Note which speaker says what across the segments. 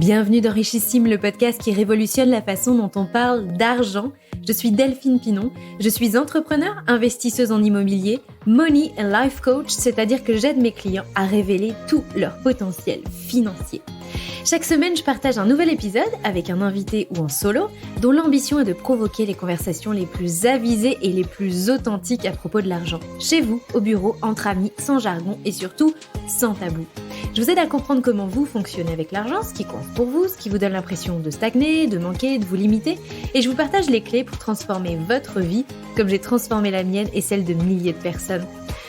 Speaker 1: Bienvenue dans Richissime, le podcast qui révolutionne la façon dont on parle d'argent. Je suis Delphine Pinon, je suis entrepreneur, investisseuse en immobilier, money and life coach, c'est-à-dire que j'aide mes clients à révéler tout leur potentiel financier. Chaque semaine, je partage un nouvel épisode avec un invité ou en solo, dont l'ambition est de provoquer les conversations les plus avisées et les plus authentiques à propos de l'argent. Chez vous, au bureau, entre amis, sans jargon et surtout sans tabou. Je vous aide à comprendre comment vous fonctionnez avec l'argent, ce qui compte pour vous, ce qui vous donne l'impression de stagner, de manquer, de vous limiter, et je vous partage les clés pour transformer votre vie comme j'ai transformé la mienne et celle de milliers de personnes.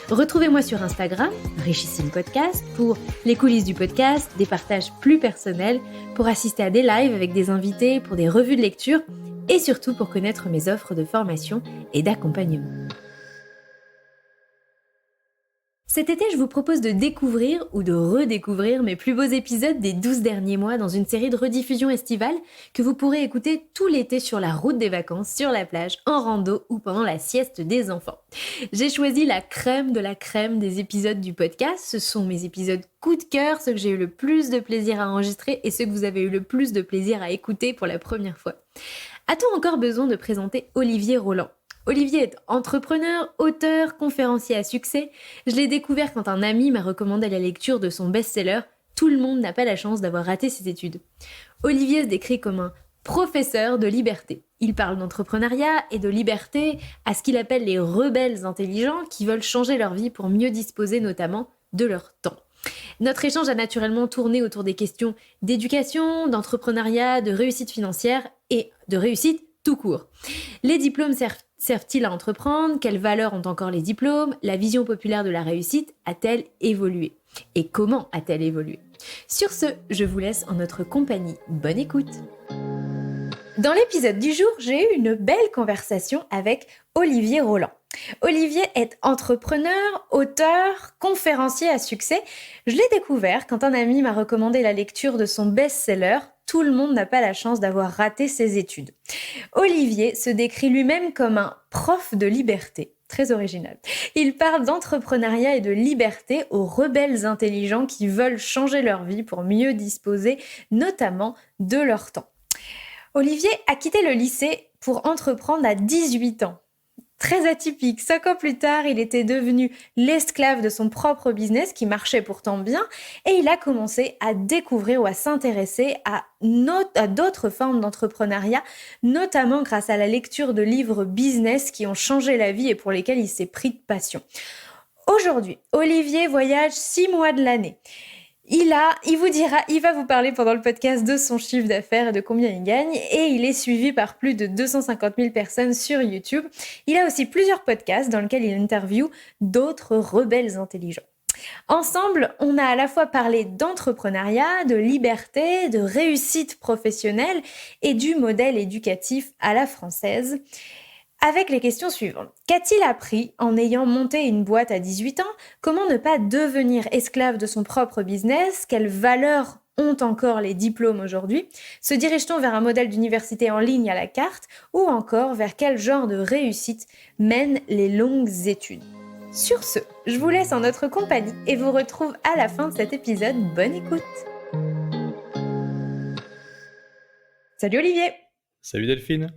Speaker 1: Retrouvez-moi sur Instagram, Richissime Podcast, pour les coulisses du podcast, des partages plus personnels, pour assister à des lives avec des invités, pour des revues de lecture et surtout pour connaître mes offres de formation et d'accompagnement. Cet été, je vous propose de découvrir ou de redécouvrir mes plus beaux épisodes des 12 derniers mois dans une série de rediffusions estivales que vous pourrez écouter tout l'été sur la route des vacances, sur la plage, en rando ou pendant la sieste des enfants. J'ai choisi la crème de la crème des épisodes du podcast. Ce sont mes épisodes coup de cœur, ceux que j'ai eu le plus de plaisir à enregistrer et ceux que vous avez eu le plus de plaisir à écouter pour la première fois. A-t-on encore besoin de présenter Olivier Roland ? Olivier est entrepreneur, auteur, conférencier à succès. Je l'ai découvert quand un ami m'a recommandé la lecture de son best-seller « Tout le monde n'a pas la chance d'avoir raté ses études ». Olivier se décrit comme un professeur de liberté. Il parle d'entrepreneuriat et de liberté à ce qu'il appelle les rebelles intelligents qui veulent changer leur vie pour mieux disposer notamment de leur temps. Notre échange a naturellement tourné autour des questions d'éducation, d'entrepreneuriat, de réussite financière et de réussite tout court. Les diplômes servent-ils à entreprendre ? Quelles valeurs ont encore les diplômes ? La vision populaire de la réussite a-t-elle évolué ? Et comment a-t-elle évolué ? Sur ce, je vous laisse en notre compagnie. Bonne écoute ! Dans l'épisode du jour, j'ai eu une belle conversation avec Olivier Roland. Olivier est entrepreneur, auteur, conférencier à succès. Je l'ai découvert quand un ami m'a recommandé la lecture de son best-seller « Tout le monde n'a pas la chance d'avoir raté ses études ». Olivier se décrit lui-même comme un prof de liberté. Très original. Il parle d'entrepreneuriat et de liberté aux rebelles intelligents qui veulent changer leur vie pour mieux disposer notamment de leur temps. Olivier a quitté le lycée pour entreprendre à 18 ans. Très atypique. 5 ans plus tard, il était devenu l'esclave de son propre business qui marchait pourtant bien et il a commencé à découvrir ou à s'intéresser à d'autres formes d'entrepreneuriat, notamment grâce à la lecture de livres business qui ont changé la vie et pour lesquels il s'est pris de passion. Aujourd'hui, Olivier voyage 6 mois de l'année. Il va vous parler pendant le podcast de son chiffre d'affaires et de combien il gagne et il est suivi par plus de 250 000 personnes sur YouTube. Il a aussi plusieurs podcasts dans lesquels il interviewe d'autres rebelles intelligents. Ensemble, on a à la fois parlé d'entrepreneuriat, de liberté, de réussite professionnelle et du modèle éducatif à la française. Avec les questions suivantes. Qu'a-t-il appris en ayant monté une boîte à 18 ans ? Comment ne pas devenir esclave de son propre business ? Quelles valeurs ont encore les diplômes aujourd'hui ? Se dirige-t-on vers un modèle d'université en ligne à la carte ? Ou encore vers quel genre de réussite mènent les longues études ? Sur ce, je vous laisse en notre compagnie et vous retrouve à la fin de cet épisode. Bonne écoute ! Salut Olivier !
Speaker 2: Salut Delphine.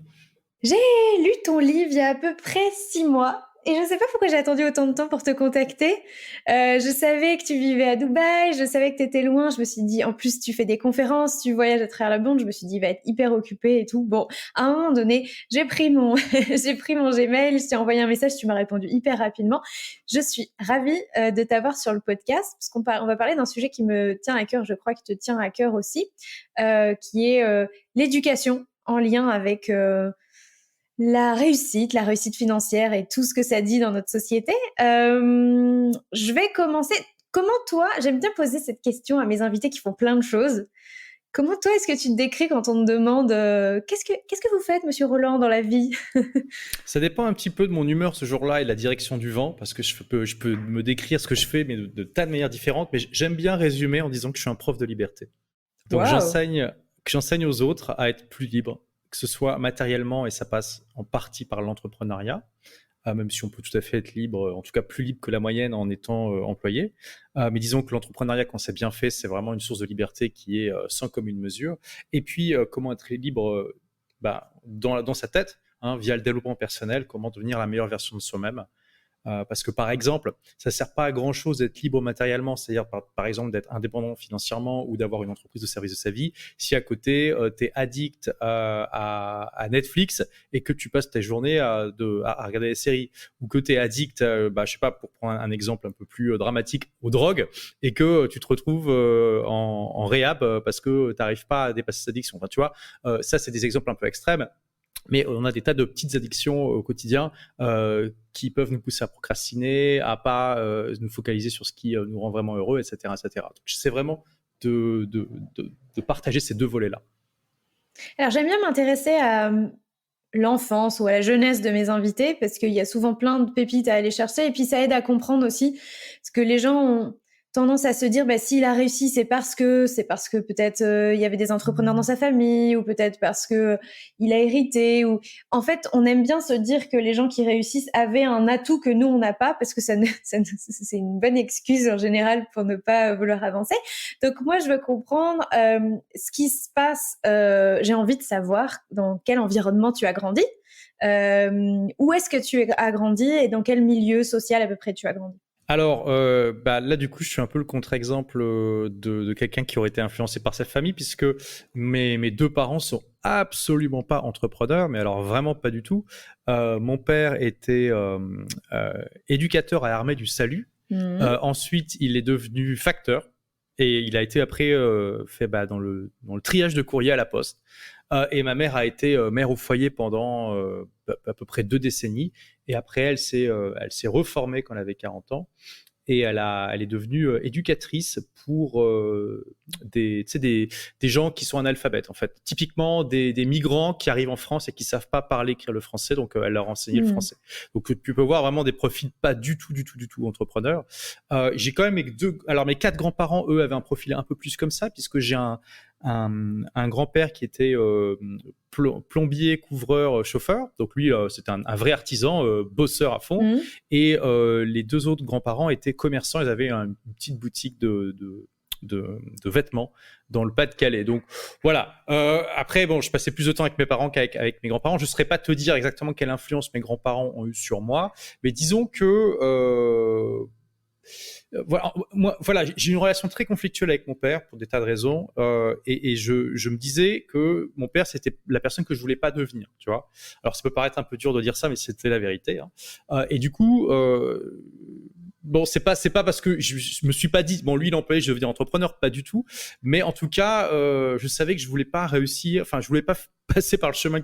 Speaker 1: J'ai lu ton livre il y a à peu près 6 mois et je ne sais pas pourquoi j'ai attendu autant de temps pour te contacter. Je savais que tu vivais à Dubaï, je savais que tu étais loin, je me suis dit, en plus tu fais des conférences, tu voyages à travers le monde, je me suis dit, il va être hyper occupé et tout. Bon, à un moment donné, j'ai pris mon Gmail, je t'ai envoyé un message, tu m'as répondu hyper rapidement. Je suis ravie de t'avoir sur le podcast parce qu'on va parler d'un sujet qui me tient à cœur, je crois qu'il te tient à cœur aussi, qui est l'éducation en lien avec... la réussite financière et tout ce que ça dit dans notre société. Je vais commencer. Comment toi, j'aime bien poser cette question à mes invités qui font plein de choses. Comment toi, est-ce que tu te décris quand on te demande qu'est-ce que vous faites, monsieur Roland, dans la vie ?
Speaker 2: Ça dépend un petit peu de mon humeur ce jour-là et de la direction du vent, parce que je peux me décrire ce que je fais, mais de tas de manières différentes. Mais j'aime bien résumer en disant que je suis un prof de liberté. Donc
Speaker 1: Wow.
Speaker 2: j'enseigne aux autres à être plus libres, que ce soit matériellement, et ça passe en partie par l'entrepreneuriat, même si on peut tout à fait être libre, en tout cas plus libre que la moyenne en étant employé. Mais disons que l'entrepreneuriat, quand c'est bien fait, c'est vraiment une source de liberté qui est sans commune mesure. Et puis, comment être libre dans sa tête, hein, via le développement personnel, comment devenir la meilleure version de soi-même. Parce que par exemple, ça ne sert pas à grand chose d'être libre matériellement, c'est-à-dire par exemple d'être indépendant financièrement ou d'avoir une entreprise au service de sa vie, si à côté tu es addict à Netflix et que tu passes tes journées à regarder des séries, ou que tu es addict, je sais pas, pour prendre un exemple un peu plus dramatique, aux drogues, et que tu te retrouves en réhab parce que tu n'arrives pas à dépasser cette addiction. Enfin, tu vois, ça c'est des exemples un peu extrêmes. Mais on a des tas de petites addictions au quotidien qui peuvent nous pousser à procrastiner, à pas nous focaliser sur ce qui nous rend vraiment heureux, etc., etc. Donc, j'essaie vraiment de partager ces deux volets-là.
Speaker 1: Alors, j'aime bien m'intéresser à l'enfance ou à la jeunesse de mes invités parce qu'il y a souvent plein de pépites à aller chercher et puis ça aide à comprendre aussi ce que les gens ont tendance à se dire, s'il a réussi, c'est parce que peut-être il y avait des entrepreneurs dans sa famille, ou peut-être parce que il a hérité, ou en fait, on aime bien se dire que les gens qui réussissent avaient un atout que nous on n'a pas, parce que c'est une bonne excuse en général pour ne pas vouloir avancer. Donc moi, je veux comprendre ce qui se passe. J'ai envie de savoir dans quel environnement tu as grandi, où est-ce que tu as grandi et dans quel milieu social à peu près tu as grandi.
Speaker 2: Alors, là, du coup, je suis un peu le contre-exemple de quelqu'un qui aurait été influencé par sa famille, puisque mes deux parents sont absolument pas entrepreneurs, mais alors vraiment pas du tout. Mon père était éducateur à l'armée du salut. Ensuite, il est devenu facteur et il a été après fait dans le triage de courrier à la poste. Et ma mère a été mère au foyer pendant à peu près 2 décennies. Et après, elle s'est reformée quand elle avait 40 ans. Et elle est devenue éducatrice pour des gens qui sont analphabètes, en fait. Typiquement, des migrants qui arrivent en France et qui ne savent pas parler, écrire le français. Donc, elle leur enseignait le français. Donc, tu peux voir vraiment des profils pas du tout entrepreneurs. J'ai quand même alors, mes 4 grands-parents, eux, avaient un profil un peu plus comme ça, puisque j'ai un grand-père qui était plombier, couvreur, chauffeur. Donc lui, c'était un vrai artisan, bosseur à fond. Et les 2 autres grands-parents étaient commerçants. Ils avaient une petite boutique de vêtements dans le Pas-de-Calais. Donc voilà. Après, je passais plus de temps avec mes parents qu'avec mes grands-parents. Je ne saurais pas te dire exactement quelle influence mes grands-parents ont eu sur moi. Mais disons que... Voilà, j'ai une relation très conflictuelle avec mon père pour des tas de raisons, et je me disais que mon père, c'était la personne que je voulais pas devenir, tu vois. Alors ça peut paraître un peu dur de dire ça, mais c'était la vérité, hein. Et du coup, c'est pas parce que je me suis pas dit lui il empêche de devenir entrepreneur, pas du tout, mais en tout cas je savais que je voulais pas réussir, enfin je voulais pas passer par le chemin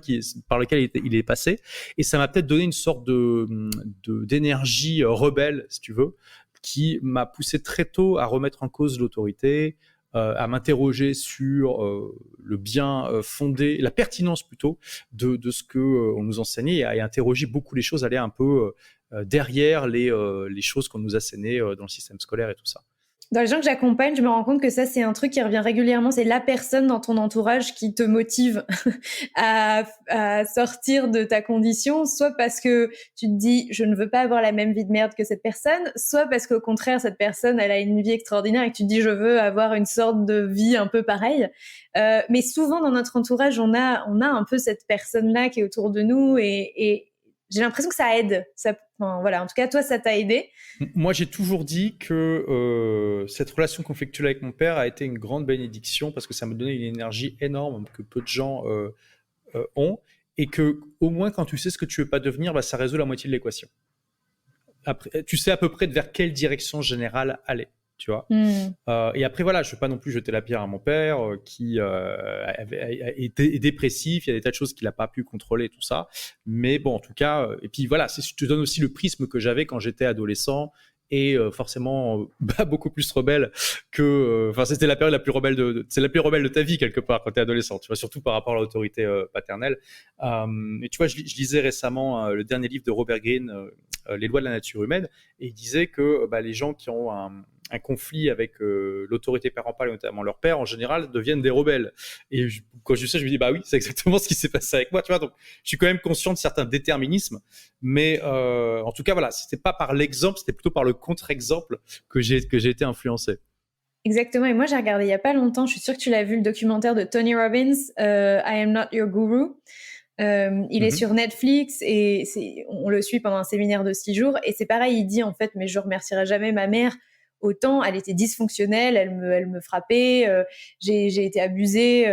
Speaker 2: par lequel il est passé, et ça m'a peut-être donné une sorte d'énergie rebelle, si tu veux, qui m'a poussé très tôt à remettre en cause l'autorité, à m'interroger sur le bien fondé, la pertinence plutôt de ce que on nous enseignait, et à interroger beaucoup les choses, aller un peu derrière les choses qu'on nous assénait dans le système scolaire et tout ça.
Speaker 1: Dans les gens que j'accompagne, je me rends compte que ça, c'est un truc qui revient régulièrement. C'est la personne dans ton entourage qui te motive à sortir de ta condition, soit parce que tu te dis « je ne veux pas avoir la même vie de merde que cette personne », soit parce qu'au contraire, cette personne, elle a une vie extraordinaire et que tu te dis « je veux avoir une sorte de vie un peu pareille ». Mais souvent, dans notre entourage, on a un peu cette personne-là qui est autour de nous, et j'ai l'impression que ça aide. En tout cas, toi, ça t'a aidé.
Speaker 2: Moi, j'ai toujours dit que cette relation conflictuelle avec mon père a été une grande bénédiction, parce que ça me donnait une énergie énorme que peu de gens ont, et que au moins quand tu sais ce que tu veux pas devenir, ça résout la moitié de l'équation. Après, tu sais à peu près vers quelle direction générale aller. Tu vois. Et après, voilà, je ne veux pas non plus jeter la pierre à mon père qui est dépressif. Il y a des tas de choses qu'il n'a pas pu contrôler, tout ça. Mais bon, en tout cas, et puis voilà, je te donne aussi le prisme que j'avais quand j'étais adolescent, et forcément beaucoup plus rebelle que... c'était la période la plus rebelle c'est la plus rebelle de ta vie, quelque part, quand tu es adolescent, tu vois, surtout par rapport à l'autorité paternelle. Et tu vois, je lisais récemment le dernier livre de Robert Greene, Les lois de la nature humaine, et il disait que les gens qui ont un conflit avec l'autorité parentale, et notamment leur père, en général, deviennent des rebelles. Et quand je sais, je me dis, bah oui, c'est exactement ce qui s'est passé avec moi, tu vois. Donc, je suis quand même conscient de certains déterminismes, mais en tout cas, voilà, c'était pas par l'exemple, c'était plutôt par le contre-exemple que j'ai été influencé.
Speaker 1: Exactement. Et moi, j'ai regardé il y a pas longtemps, je suis sûre que tu l'as vu, le documentaire de Tony Robbins, I Am Not Your Guru. Il est sur Netflix et on le suit pendant un séminaire de 6 jours. Et c'est pareil, il dit en fait, mais je remercierai jamais ma mère autant. Elle était dysfonctionnelle, elle me frappait, j'ai été abusée.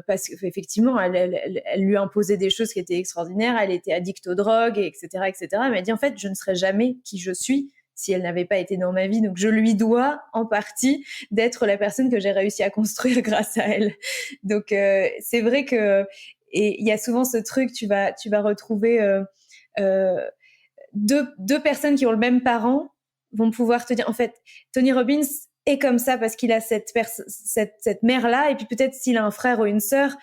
Speaker 1: Parce qu'effectivement, elle lui imposait des choses qui étaient extraordinaires, elle était addicte aux drogues, etc., etc. Elle m'a dit, en fait, je ne serais jamais qui je suis si elle n'avait pas été dans ma vie. Donc, je lui dois en partie d'être la personne que j'ai réussi à construire grâce à elle. Donc, c'est vrai que... Et il y a souvent ce truc, tu vas retrouver deux personnes qui ont le même parent vont pouvoir te dire, en fait, Tony Robbins est comme ça parce qu'il a cette mère-là, et puis peut-être s'il a un frère ou une sœur,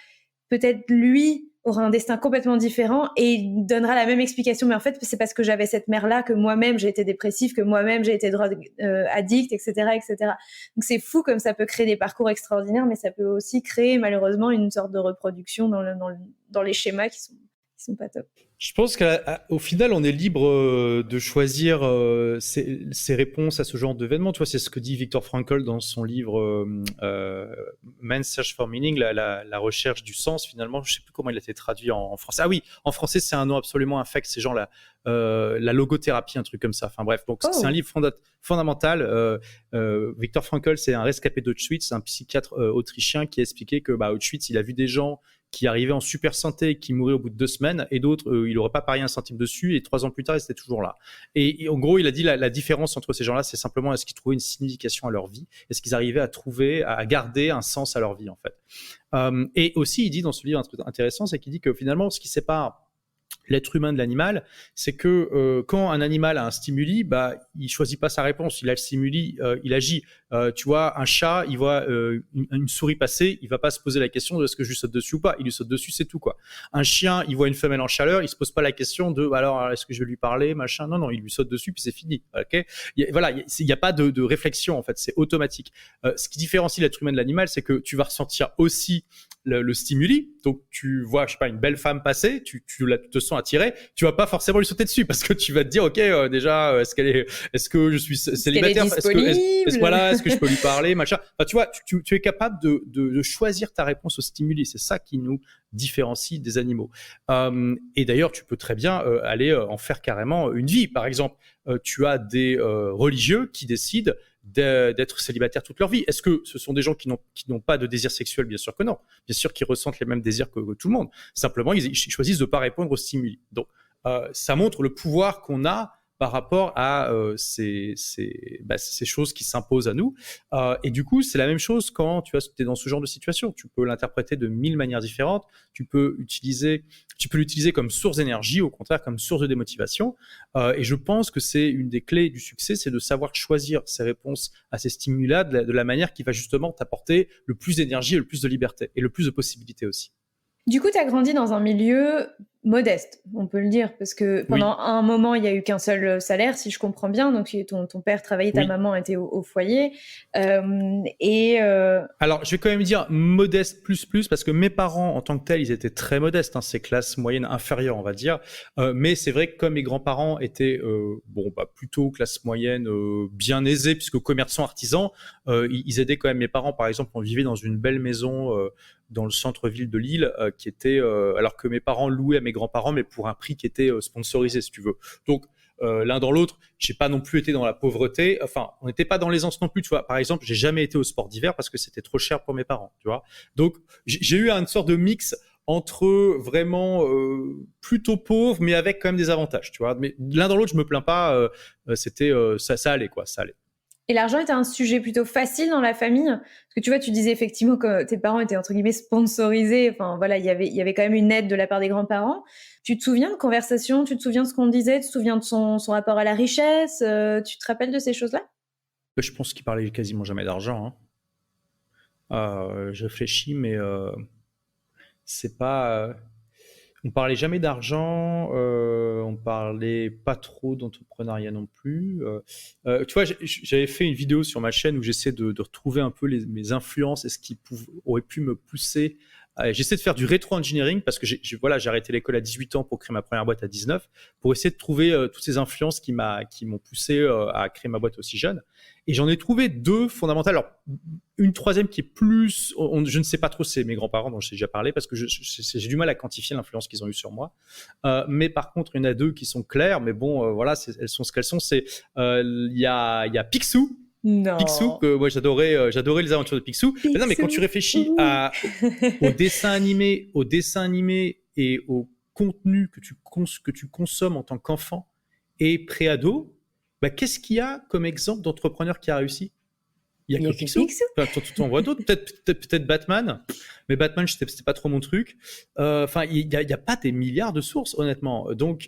Speaker 1: peut-être lui aura un destin complètement différent et il donnera la même explication, mais en fait c'est parce que j'avais cette mère-là que moi-même j'ai été dépressif, que moi-même j'ai été drogue addict, etc., etc. Donc c'est fou comme ça peut créer des parcours extraordinaires, mais ça peut aussi créer malheureusement une sorte de reproduction dans les schémas qui sont pas top.
Speaker 2: Je pense qu'au final, on est libre de choisir ses réponses à ce genre d'événements. Tu vois, c'est ce que dit Viktor Frankl dans son livre Man's Search for Meaning, la recherche du sens. Finalement, je sais plus comment il a été traduit en français. Ah oui, en français, c'est un nom absolument infect. C'est genre la logothérapie, un truc comme ça. Enfin bref, donc c'est un livre fondamental. Viktor Frankl, c'est un rescapé d'Auschwitz, un psychiatre autrichien qui a expliqué que Auschwitz, il a vu des gens qui arrivaient en super santé, qui mouraient au bout de 2 semaines, et d'autres, il n'aurait pas parié un centime dessus, et 3 ans plus tard, ils étaient toujours là. Et en gros, il a dit la différence entre ces gens-là, c'est simplement est-ce qu'ils trouvaient une signification à leur vie, est-ce qu'ils arrivaient à garder un sens à leur vie, en fait. Et aussi, il dit dans ce livre un truc intéressant, c'est qu'il dit que finalement, ce qui sépare l'être humain de l'animal, c'est que quand un animal a un stimuli, il choisit pas sa réponse, il a le stimuli, il agit. Tu vois, un chat, il voit une souris passer, il va pas se poser la question de est-ce que je lui saute dessus ou pas, il lui saute dessus, c'est tout quoi. Un chien, il voit une femelle en chaleur, il se pose pas la question de alors est-ce que je vais lui parler, machin. Non, il lui saute dessus puis c'est fini. Ok. Il y a pas de réflexion en fait, c'est automatique. Ce qui différencie l'être humain de l'animal, c'est que tu vas ressentir aussi le stimuli. Donc tu vois, je sais pas, une belle femme passer, tu te sens attiré, tu vas pas forcément lui sauter dessus parce que tu vas te dire ok, déjà est-ce que je suis célibataire, est-ce que je peux lui parler, machin. Enfin, tu vois, tu es capable de choisir ta réponse au stimuli. C'est ça qui nous différencie des animaux. Et d'ailleurs, tu peux très bien aller en faire carrément une vie. Par exemple, tu as des religieux qui décident d'être célibataires toute leur vie. Est-ce que ce sont des gens qui n'ont pas de désir sexuel? Bien sûr que non. Bien sûr qu'ils ressentent les mêmes désirs que tout le monde. Simplement, ils choisissent de ne pas répondre aux stimuli. Donc, ça montre le pouvoir qu'on a par rapport à ces choses qui s'imposent à nous. Et du coup, c'est la même chose quand tu es dans ce genre de situation. Tu peux l'interpréter de 1000 manières différentes. Tu peux l'utiliser comme source d'énergie, au contraire, comme source de démotivation. Et je pense que c'est une des clés du succès, c'est de savoir choisir ses réponses à ces stimuli-là de la manière qui va justement t'apporter le plus d'énergie, le plus de liberté et le plus de possibilités aussi.
Speaker 1: Du coup, tu as grandi dans un milieu modeste, on peut le dire, parce que pendant un moment, il n'y a eu qu'un seul salaire, si je comprends bien. Donc, ton père travaillait, ta maman était au foyer. Alors,
Speaker 2: je vais quand même dire modeste plus, parce que mes parents, en tant que tels, ils étaient très modestes. C'est classe moyenne inférieure, on va dire. Mais c'est vrai que comme mes grands-parents étaient plutôt classe moyenne bien aisée, puisque commerçants, artisans, ils aidaient quand même mes parents. Par exemple, on vivait dans une belle maison dans le centre-ville de Lille, qui était, alors que mes parents louaient à mes grands-parents, mais pour un prix qui était sponsorisé, si tu veux. Donc, l'un dans l'autre, j'ai pas non plus été dans la pauvreté. Enfin, on n'était pas dans l'aisance non plus, tu vois. Par exemple, j'ai jamais été au sport d'hiver parce que c'était trop cher pour mes parents, tu vois. Donc, j'ai eu une sorte de mix entre vraiment plutôt pauvre, mais avec quand même des avantages, tu vois. Mais l'un dans l'autre, je me plains pas. Ça allait, quoi, ça allait.
Speaker 1: Et l'argent était un sujet plutôt facile dans la famille? Parce que tu vois, tu disais effectivement que tes parents étaient entre guillemets sponsorisés. Enfin voilà, il y avait quand même une aide de la part des grands-parents. Tu te souviens de conversations? Tu te souviens de ce qu'on disait? Tu te souviens de son rapport à la richesse? Tu te rappelles de ces choses-là?
Speaker 2: Je pense qu'il parlait quasiment jamais d'argent. Je réfléchis, mais c'est pas... On parlait jamais d'argent, on parlait pas trop d'entrepreneuriat non plus. Tu vois, j'avais fait une vidéo sur ma chaîne où j'essaie de retrouver un peu mes influences et ce qui aurait pu me pousser. J'essaie de faire du rétro-engineering parce que voilà, j'ai arrêté l'école à 18 ans pour créer ma première boîte à 19, pour essayer de trouver toutes ces influences qui m'ont poussé à créer ma boîte aussi jeune. Et j'en ai trouvé deux fondamentales. Alors, une troisième qui est plus, je ne sais pas trop, c'est mes grands-parents dont je t'ai déjà parlé parce que j'ai du mal à quantifier l'influence qu'ils ont eue sur moi. Mais par contre, il y en a deux qui sont claires, mais bon, voilà, elles sont ce qu'elles sont. Il y a Picsou.
Speaker 1: Non.
Speaker 2: Picsou, que moi j'adorais les aventures de Picsou. Mais non, mais quand tu réfléchis au dessin animé et au contenu que tu consommes en tant qu'enfant et préado, bah, qu'est-ce qu'il y a comme exemple d'entrepreneur qui a réussi? Il y a que Picsou. Enfin, tu en vois d'autres, peut-être Batman, mais Batman, c'était pas trop mon truc. Enfin, il y a pas des milliards de sources, honnêtement. Donc,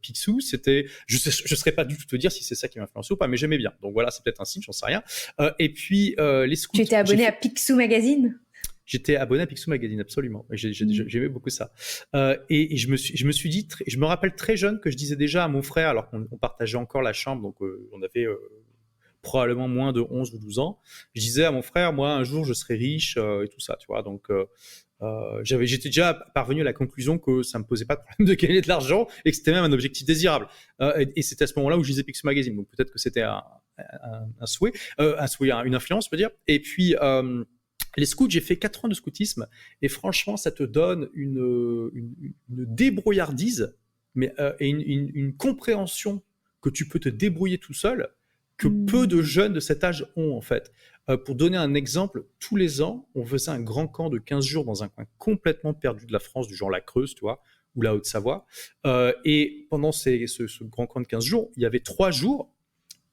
Speaker 2: Picsou, c'était, je serais pas du tout te dire si c'est ça qui m'a influencé ou pas, mais j'aimais bien. Donc voilà, c'est peut-être un signe, j'en sais rien. Et puis les scouts.
Speaker 1: Tu étais abonné à Picsou Magazine?
Speaker 2: J'étais abonné à Picsou Magazine, absolument. J'aimais beaucoup ça. Et je me suis dit, je me rappelle très jeune que je disais déjà à mon frère, alors qu'on partageait encore la chambre, donc on avait probablement moins de 11 ou 12 ans. Je disais à mon frère, moi, un jour, je serai riche et tout ça, tu vois. Donc, j'étais déjà parvenu à la conclusion que ça me posait pas de problème de gagner de l'argent et que c'était même un objectif désirable. Et c'était à ce moment-là où je lisais Picsou Magazine. Donc, peut-être que c'était un souhait, une influence, je peux dire. Et puis, les scouts, j'ai fait 4 ans de scoutisme et franchement, ça te donne une débrouillardise et une compréhension que tu peux te débrouiller tout seul que peu de jeunes de cet âge ont en fait. Pour donner un exemple, tous les ans, on faisait un grand camp de 15 jours dans un coin complètement perdu de la France, du genre la Creuse, tu vois, ou la Haute-Savoie. Et pendant ce grand camp de 15 jours, il y avait 3 jours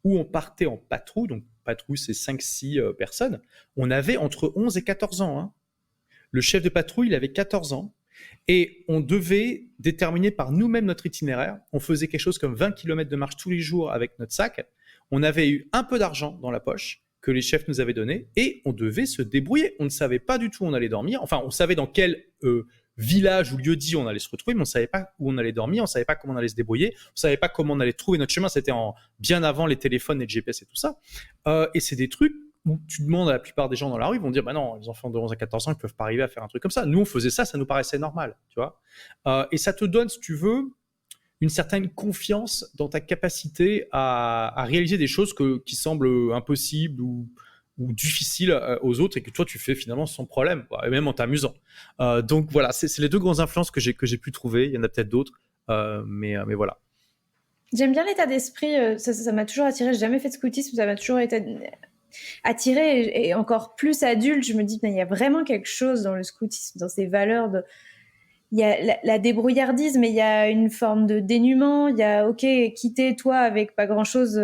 Speaker 2: où on partait en patrouille, donc patrouille c'est 5-6 personnes, on avait entre 11 et 14 ans. Hein. Le chef de patrouille, il avait 14 ans, et on devait déterminer par nous-mêmes notre itinéraire. On faisait quelque chose comme 20 km de marche tous les jours avec notre sac. On avait eu un peu d'argent dans la poche que les chefs nous avaient donné, et on devait se débrouiller. On ne savait pas du tout où on allait dormir. Enfin, on savait dans quel village ou lieu-dit on allait se retrouver, mais on ne savait pas où on allait dormir, on ne savait pas comment on allait se débrouiller, on ne savait pas comment on allait trouver notre chemin. C'était bien avant les téléphones et le GPS et tout ça. Et c'est des trucs où tu demandes à la plupart des gens dans la rue, ils vont dire, bah non, les enfants de 11 à 14 ans, ils ne peuvent pas arriver à faire un truc comme ça. Nous, on faisait ça, ça nous paraissait normal, tu vois. Et ça te donne, si tu veux, une certaine confiance dans ta capacité à réaliser des choses qui semblent impossibles ou difficiles aux autres et que toi tu fais finalement sans problème, quoi, et même en t'amusant. Donc voilà, c'est les deux grandes influences que j'ai pu trouver. Il y en a peut-être d'autres, mais voilà.
Speaker 1: J'aime bien l'état d'esprit, ça m'a toujours attiré. J'ai jamais fait de scoutisme, ça m'a toujours été attiré, et encore plus adulte, je me dis, il y a vraiment quelque chose dans le scoutisme, dans ces valeurs de... Il y a la débrouillardise, mais il y a une forme de dénuement. Il y a, ok, quitter toi avec pas grand-chose,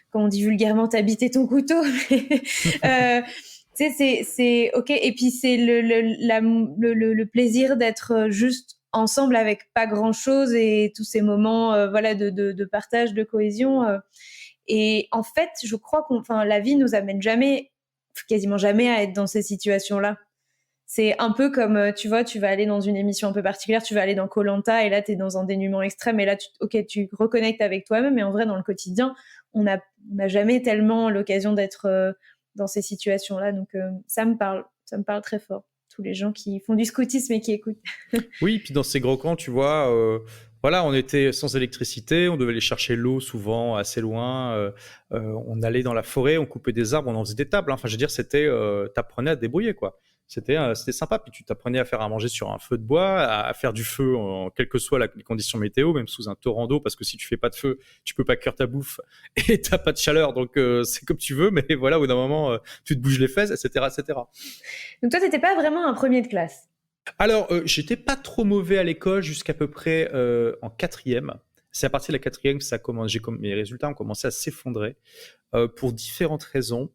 Speaker 1: comme on dit vulgairement, t'habiter ton couteau. Tu sais, c'est ok. Et puis c'est le plaisir d'être juste ensemble avec pas grand-chose et tous ces moments, voilà, de partage, de cohésion. Et en fait, je crois la vie nous amène quasiment jamais à être dans ces situations-là. C'est un peu comme, tu vois, tu vas aller dans une émission un peu particulière, tu vas aller dans Koh-Lanta et là, t'es dans un dénuement extrême et là, tu reconnectes avec toi-même. Mais en vrai, dans le quotidien, on n'a jamais tellement l'occasion d'être dans ces situations-là. Donc, ça me parle très fort. Tous les gens qui font du scoutisme et qui écoutent.
Speaker 2: Oui, puis dans ces gros camps, tu vois, voilà, on était sans électricité, on devait aller chercher l'eau souvent assez loin, on allait dans la forêt, on coupait des arbres, on en faisait des tables. Hein. Enfin, je veux dire, t'apprenais à te débrouiller, quoi. C'était sympa, puis tu t'apprenais à faire à manger sur un feu de bois, à faire du feu, quelles que soient les conditions météo, même sous un torrent d'eau, parce que si tu fais pas de feu, tu peux pas cuire ta bouffe et t'as pas de chaleur, donc c'est comme tu veux, mais voilà, au bout d'un moment, tu te bouges les fesses, etc., etc.
Speaker 1: Donc toi, t'étais pas vraiment un premier de classe?
Speaker 2: Alors, j'étais pas trop mauvais à l'école jusqu'à peu près en 4e. C'est à partir de la 4e que mes résultats ont commencé à s'effondrer pour différentes raisons.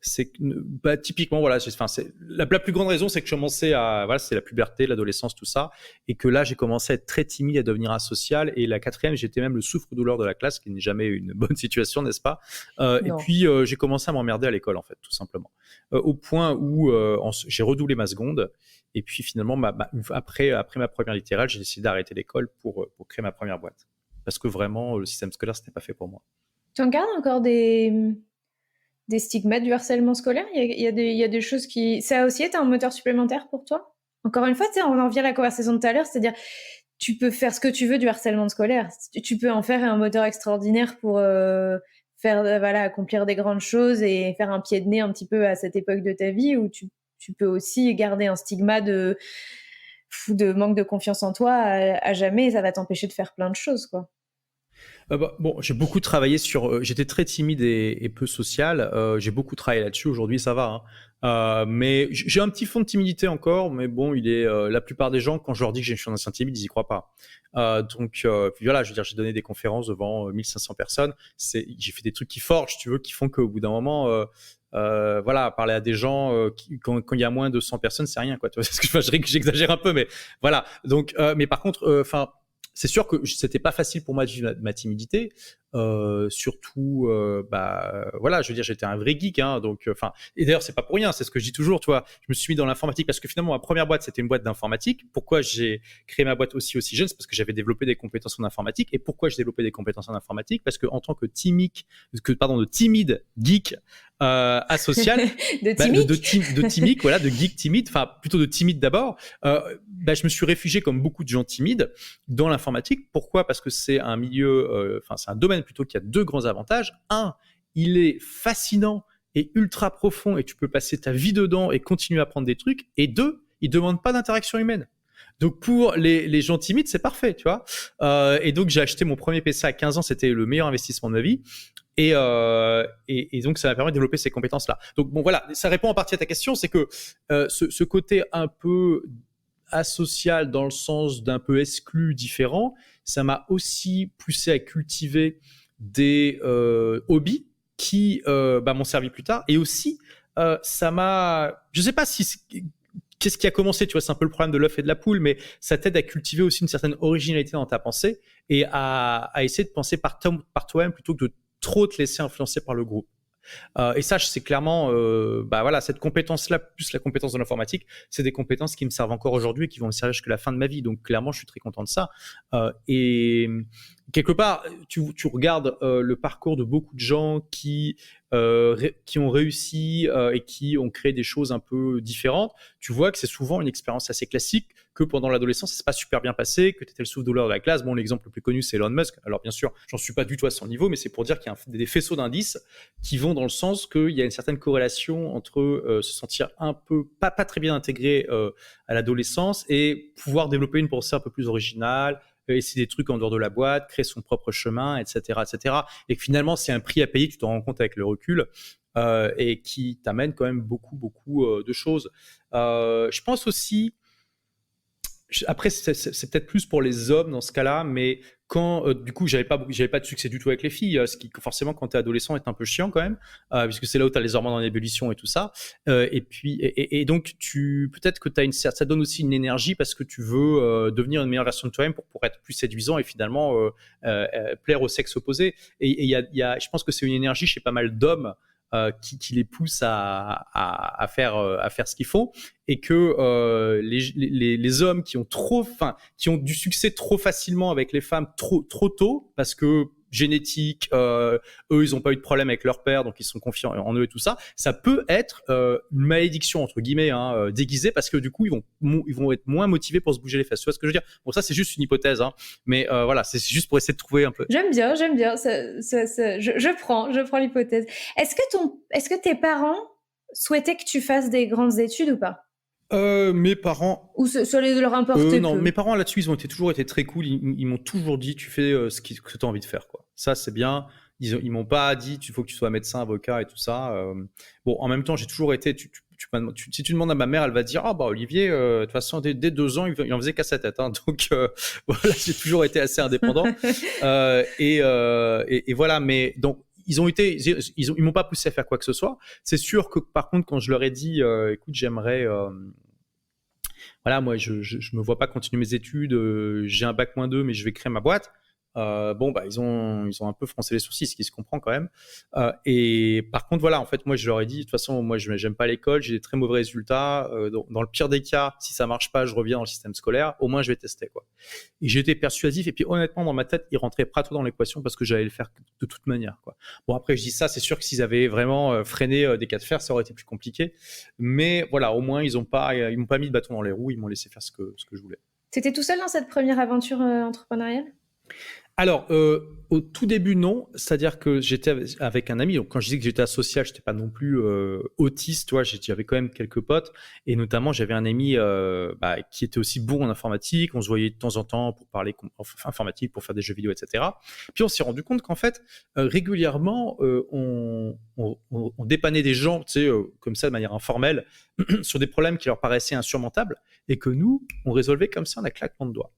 Speaker 2: c'est que, bah, typiquement, voilà, c'est la plus grande raison, c'est que je commençais voilà, c'est la puberté, l'adolescence, tout ça, et que là, j'ai commencé à être très timide, à devenir asocial. Et la quatrième, j'étais même le souffre-douleur de la classe, qui n'est jamais une bonne situation, n'est-ce pas? Et puis, j'ai commencé à m'emmerder à l'école, en fait, tout simplement, au point où j'ai redoublé ma seconde. Et puis finalement, après ma première littérale, j'ai décidé d'arrêter l'école pour créer ma première boîte, parce que vraiment, le système scolaire, c'était pas fait pour moi.
Speaker 1: Tu en gardes encore des stigmates du harcèlement scolaire? Il y a des choses qui... Ça a aussi été un moteur supplémentaire pour toi? Encore une fois, tu sais, on en revient à la conversation de tout à l'heure, c'est-à-dire, tu peux faire ce que tu veux du harcèlement scolaire. Tu peux en faire un moteur extraordinaire pour voilà, accomplir des grandes choses et faire un pied de nez un petit peu à cette époque de ta vie, où tu peux aussi garder un stigma de manque de confiance en toi à jamais, et ça va t'empêcher de faire plein de choses, quoi.
Speaker 2: Bon, j'ai beaucoup travaillé sur. J'étais très timide et peu social. J'ai beaucoup travaillé là-dessus. Aujourd'hui, ça va, hein. Mais j'ai un petit fond de timidité encore. Mais bon, la plupart des gens, quand je leur dis que je suis un ancien timide, ils y croient pas. Donc, puis voilà, je veux dire, j'ai donné des conférences devant 1500 personnes. J'ai fait des trucs qui forgent, tu veux, qui font qu'au bout d'un moment, voilà, parler à des gens quand il y a moins de 100 personnes, c'est rien, quoi. Tu vois, j'exagère un peu, mais voilà. Donc, mais par contre, enfin. C'est sûr que c'était pas facile pour moi de vivre ma timidité, surtout, voilà, je veux dire, j'étais un vrai geek, hein, donc, enfin, et d'ailleurs, c'est pas pour rien, c'est ce que je dis toujours, tu vois, je me suis mis dans l'informatique parce que finalement, ma première boîte, c'était une boîte d'informatique. Pourquoi j'ai créé ma boîte aussi jeune? C'est parce que j'avais développé des compétences en informatique. Et pourquoi j'ai développé des compétences en informatique? Parce que en tant que timide geek, asocial, de timide, voilà, de geek timide, enfin, plutôt de timide d'abord, je me suis réfugié comme beaucoup de gens timides dans l'informatique. Pourquoi? Parce que c'est un milieu, c'est un domaine plutôt qui a deux grands avantages. Un, il est fascinant et ultra profond et tu peux passer ta vie dedans et continuer à apprendre des trucs. Et deux, il demande pas d'interaction humaine. Donc pour les gens timides, c'est parfait, tu vois. Et donc j'ai acheté mon premier PC à 15 ans, c'était le meilleur investissement de ma vie. Et donc ça m'a permis de développer ces compétences-là. Donc bon, voilà, ça répond en partie à ta question, c'est que ce côté un peu asocial dans le sens d'un peu exclu, différent, ça m'a aussi poussé à cultiver des hobbies qui m'ont servi plus tard. Et aussi, ça m'a... Je sais pas si... Qu'est-ce qui a commencé, tu vois, c'est un peu le problème de l'œuf et de la poule, mais ça t'aide à cultiver aussi une certaine originalité dans ta pensée et à essayer de penser par toi-même plutôt que de trop te laisser influencer par le groupe. Et ça, c'est clairement, voilà, cette compétence-là, plus la compétence de l'informatique, c'est des compétences qui me servent encore aujourd'hui et qui vont me servir jusqu'à la fin de ma vie. Donc, clairement, je suis très content de ça. Et quelque part, tu regardes le parcours de beaucoup de gens qui ont réussi et qui ont créé des choses un peu différentes. Tu vois que c'est souvent une expérience assez classique, que pendant l'adolescence, ça s'est pas super bien passé, que tu étais le souffle-douleur de la classe. Bon, l'exemple le plus connu, c'est Elon Musk. Alors, bien sûr, j'en suis pas du tout à son niveau, mais c'est pour dire qu'il y a des faisceaux d'indices qui vont dans le sens qu'il y a une certaine corrélation entre se sentir un peu pas très bien intégré à l'adolescence et pouvoir développer une pensée un peu plus originale, essayer des trucs en dehors de la boîte, créer son propre chemin, etc., etc. Et que finalement, c'est un prix à payer, tu t'en rends compte avec le recul, et qui t'amène quand même beaucoup de choses. Je pense aussi, après, c'est peut-être plus pour les hommes dans ce cas-là, mais quand du coup j'avais pas de succès du tout avec les filles, ce qui forcément quand t'es adolescent est un peu chiant quand même, puisque c'est là où t'as les hormones en ébullition et tout ça, et puis donc peut-être que ça donne aussi une énergie parce que tu veux devenir une meilleure version de toi-même pour être plus séduisant et finalement plaire au sexe opposé. Et je pense que c'est une énergie chez pas mal d'hommes qui les pousse à faire ce qu'ils font, et que les hommes qui ont du succès trop facilement avec les femmes trop tôt, parce que génétique, eux ils n'ont pas eu de problème avec leur père, donc ils sont confiants en eux et tout ça, ça peut être une malédiction entre guillemets, déguisée, parce que du coup ils vont être moins motivés pour se bouger les fesses. Tu vois ce que je veux dire? Bon, ça c'est juste une hypothèse, mais voilà, c'est juste pour essayer de trouver un peu.
Speaker 1: J'aime bien je prends l'hypothèse. Est-ce que tes parents souhaitaient que tu fasses des grandes études ou pas?
Speaker 2: Mes parents...
Speaker 1: Ou ça leur importait
Speaker 2: non,
Speaker 1: peu?
Speaker 2: mes parents là-dessus, ils ont toujours été très cool. Ils m'ont toujours dit, tu fais ce que tu as envie de faire, quoi. Ça, c'est bien. Ils m'ont pas dit, il faut que tu sois médecin, avocat et tout ça. Bon, en même temps, j'ai toujours été... si tu demandes à ma mère, elle va dire, Olivier, de toute façon, dès 2 ans, il en faisait qu'à sa tête. Hein. Donc, voilà, j'ai toujours été assez indépendant. Et voilà, mais donc, ils m'ont pas poussé à faire quoi que ce soit. C'est sûr que par contre, quand je leur ai dit, écoute, j'aimerais, voilà, moi, je me vois pas continuer mes études, j'ai un bac-2, mais je vais créer ma boîte. Bon, bah, ils ont un peu froncé les sourcils, ce qui se comprend quand même. Et par contre, voilà, en fait, moi, je leur ai dit, de toute façon, moi, j'aime pas l'école, j'ai des très mauvais résultats. Dans le pire des cas, si ça marche pas, je reviens dans le système scolaire. Au moins, je vais tester, quoi. Et j'ai été persuasif. Et puis, honnêtement, dans ma tête, ils rentraient pas trop dans l'équation parce que j'allais le faire de toute manière, quoi. Bon, après, je dis ça, c'est sûr que s'ils avaient vraiment freiné des cas de fer, ça aurait été plus compliqué. Mais voilà, au moins, ils m'ont pas mis de bâton dans les roues, ils m'ont laissé faire ce que je voulais.
Speaker 1: T'étais tout seul dans cette première aventure entrepreneuriale?
Speaker 2: Alors, au tout début, non. C'est-à-dire que j'étais avec un ami. Donc, quand je disais que j'étais asocial, je n'étais pas non plus autiste. J'avais quand même quelques potes. Et notamment, j'avais un ami qui était aussi bon en informatique. On se voyait de temps en temps pour parler informatique, pour faire des jeux vidéo, etc. Puis, on s'est rendu compte qu'en fait, régulièrement, on dépannait des gens, comme ça, de manière informelle, sur des problèmes qui leur paraissaient insurmontables. Et que nous, on résolvait comme ça en un claquement de doigts.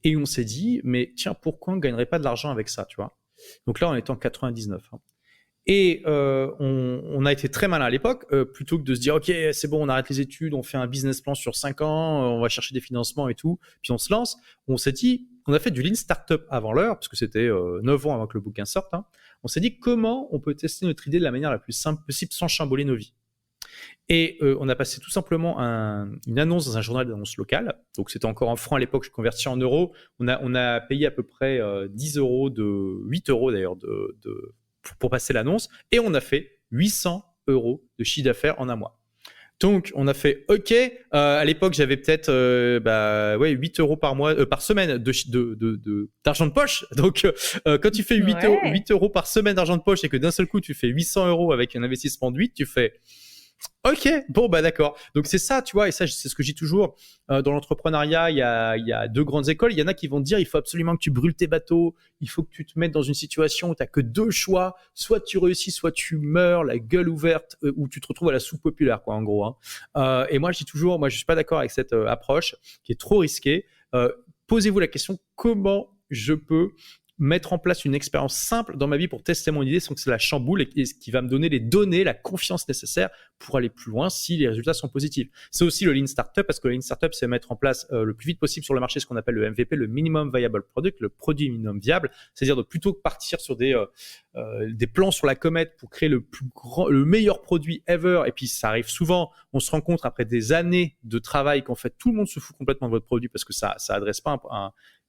Speaker 2: Et on s'est dit, mais tiens, pourquoi on ne gagnerait pas de l'argent avec ça, tu vois? Donc là, on est en 99. Hein. Et on a été très malin à l'époque, plutôt que de se dire, OK, c'est bon, on arrête les études, on fait un business plan sur 5 ans, on va chercher des financements et tout, puis on se lance. On s'est dit, on a fait du Lean Startup avant l'heure, parce que c'était 9 ans avant que le bouquin sorte. Hein. On s'est dit, comment on peut tester notre idée de la manière la plus simple possible sans chambouler nos vies? Et on a passé tout simplement une annonce dans un journal d'annonce local. Donc, c'était encore en francs à l'époque, je convertis en euros. On a payé à peu près 10 euros, 8 euros d'ailleurs, pour passer l'annonce. Et on a fait 800 euros de chiffre d'affaires en un mois. Donc, on a fait OK. À l'époque, j'avais peut-être 8 euros par semaine d'argent de poche. Donc, quand tu fais 8 euros par semaine d'argent de poche et que d'un seul coup, tu fais 800 euros avec un investissement de 8, tu fais OK, bon, bah d'accord. Donc, c'est ça, tu vois, et ça, c'est ce que je dis toujours. Dans l'entrepreneuriat, il y a deux grandes écoles. Il y en a qui vont te dire, il faut absolument que tu brûles tes bateaux. Il faut que tu te mettes dans une situation où tu n'as que deux choix. Soit tu réussis, soit tu meurs, la gueule ouverte, où tu te retrouves à la soupe populaire, quoi, en gros. Hein. Et moi, je dis toujours, moi, je suis pas d'accord avec cette approche qui est trop risquée. Posez-vous la question, comment je peux mettre en place une expérience simple dans ma vie pour tester mon idée sans que ça la chamboule et ce qui va me donner les données, la confiance nécessaire pour aller plus loin si les résultats sont positifs. C'est aussi le Lean Startup, parce que le Lean Startup, c'est mettre en place le plus vite possible sur le marché ce qu'on appelle le MVP, le Minimum Viable Product, le produit minimum viable, c'est-à-dire de plutôt que partir sur des plans sur la comète pour créer le meilleur produit ever, et puis ça arrive souvent, on se rencontre après des années de travail qu'en fait tout le monde se fout complètement de votre produit parce que ça adresse pas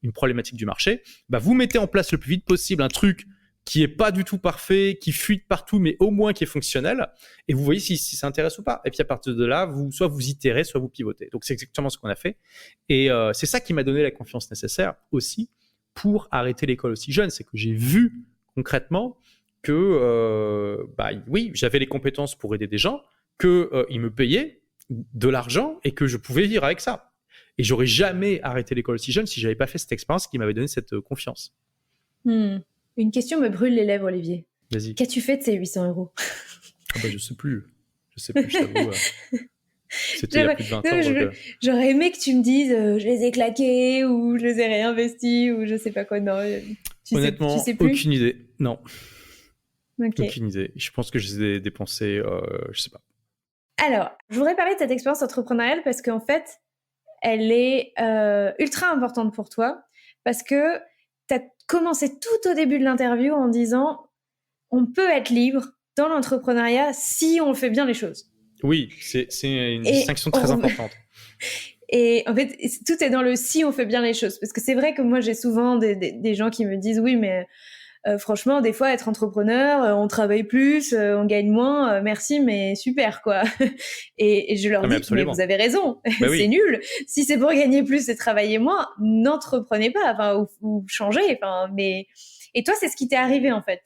Speaker 2: une problématique du marché, bah vous mettez en place le plus vite possible un truc qui est pas du tout parfait, qui fuite partout, mais au moins qui est fonctionnel, et vous voyez si ça intéresse ou pas. Et puis à partir de là, soit vous itérez, soit vous pivotez. Donc c'est exactement ce qu'on a fait. Et c'est ça qui m'a donné la confiance nécessaire aussi pour arrêter l'école aussi jeune. C'est que j'ai vu concrètement que oui, j'avais les compétences pour aider des gens, qu'ils me payaient de l'argent et que je pouvais vivre avec ça. Et j'aurais jamais arrêté l'école si jeune si j'avais pas fait cette expérience qui m'avait donné cette confiance.
Speaker 1: Une question me brûle les lèvres, Olivier.
Speaker 2: Vas-y.
Speaker 1: Qu'as-tu fait de ces 800 euros?
Speaker 2: Je sais plus, je t'avoue. C'était il y a plus de 20 ans.
Speaker 1: J'aurais aimé que tu me dises je les ai claqués ou je les ai réinvestis ou je sais pas quoi. Non,
Speaker 2: honnêtement,
Speaker 1: tu sais plus?
Speaker 2: Aucune idée. Non.
Speaker 1: Okay.
Speaker 2: Aucune idée. Je pense que je les ai dépensés, je sais pas.
Speaker 1: Alors, je voudrais parler de cette expérience entrepreneuriale parce qu'en fait, elle est ultra importante pour toi parce que tu as commencé tout au début de l'interview en disant on peut être libre dans l'entrepreneuriat si on fait bien les choses.
Speaker 2: Oui, c'est une distinction très importante.
Speaker 1: Et en fait, tout est dans le si on fait bien les choses. Parce que c'est vrai que moi, j'ai souvent des gens qui me disent oui, mais franchement, des fois, être entrepreneur, on travaille plus, on gagne moins, merci, mais super, quoi. Et je leur dis, mais vous avez raison, c'est oui. Nul. Si c'est pour gagner plus et travailler moins, n'entreprenez pas, enfin, ou changez. Enfin, mais... Et toi, c'est ce qui t'est arrivé, en fait.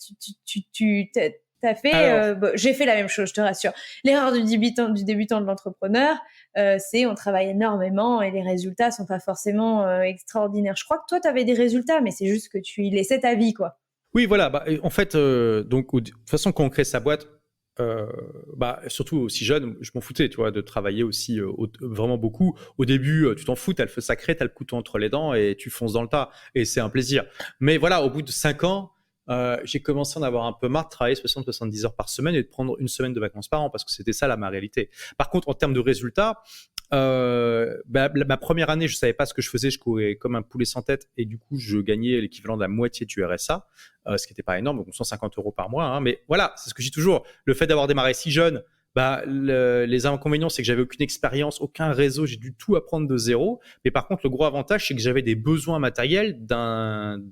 Speaker 1: T'as fait... j'ai fait la même chose, je te rassure. L'erreur du débutant de l'entrepreneur, c'est on travaille énormément et les résultats sont pas forcément extraordinaires. Je crois que toi, t'avais des résultats, mais c'est juste que tu y laissais ta vie, quoi.
Speaker 2: Oui, voilà. En fait, donc, de toute façon, quand on crée sa boîte, surtout aussi jeune, je m'en foutais, tu vois, de travailler aussi vraiment beaucoup. Au début, tu t'en fous, t'as le feu sacré, t'as le couteau entre les dents et tu fonces dans le tas. Et c'est un plaisir. Mais voilà, au bout de 5 ans, j'ai commencé à en avoir un peu marre de travailler 60-70 heures par semaine et de prendre une semaine de vacances par an parce que c'était ça, là, ma réalité. Par contre, en termes de résultats, ma première année, je savais pas ce que je faisais, je courais comme un poulet sans tête et du coup, je gagnais l'équivalent de la moitié du RSA, ce qui n'était pas énorme, donc 150 € par mois. Hein, mais voilà, c'est ce que je dis toujours. Le fait d'avoir démarré si jeune, les inconvénients, c'est que j'avais aucune expérience, aucun réseau, j'ai dû tout apprendre de zéro. Mais par contre, le gros avantage, c'est que j'avais des besoins matériels d'un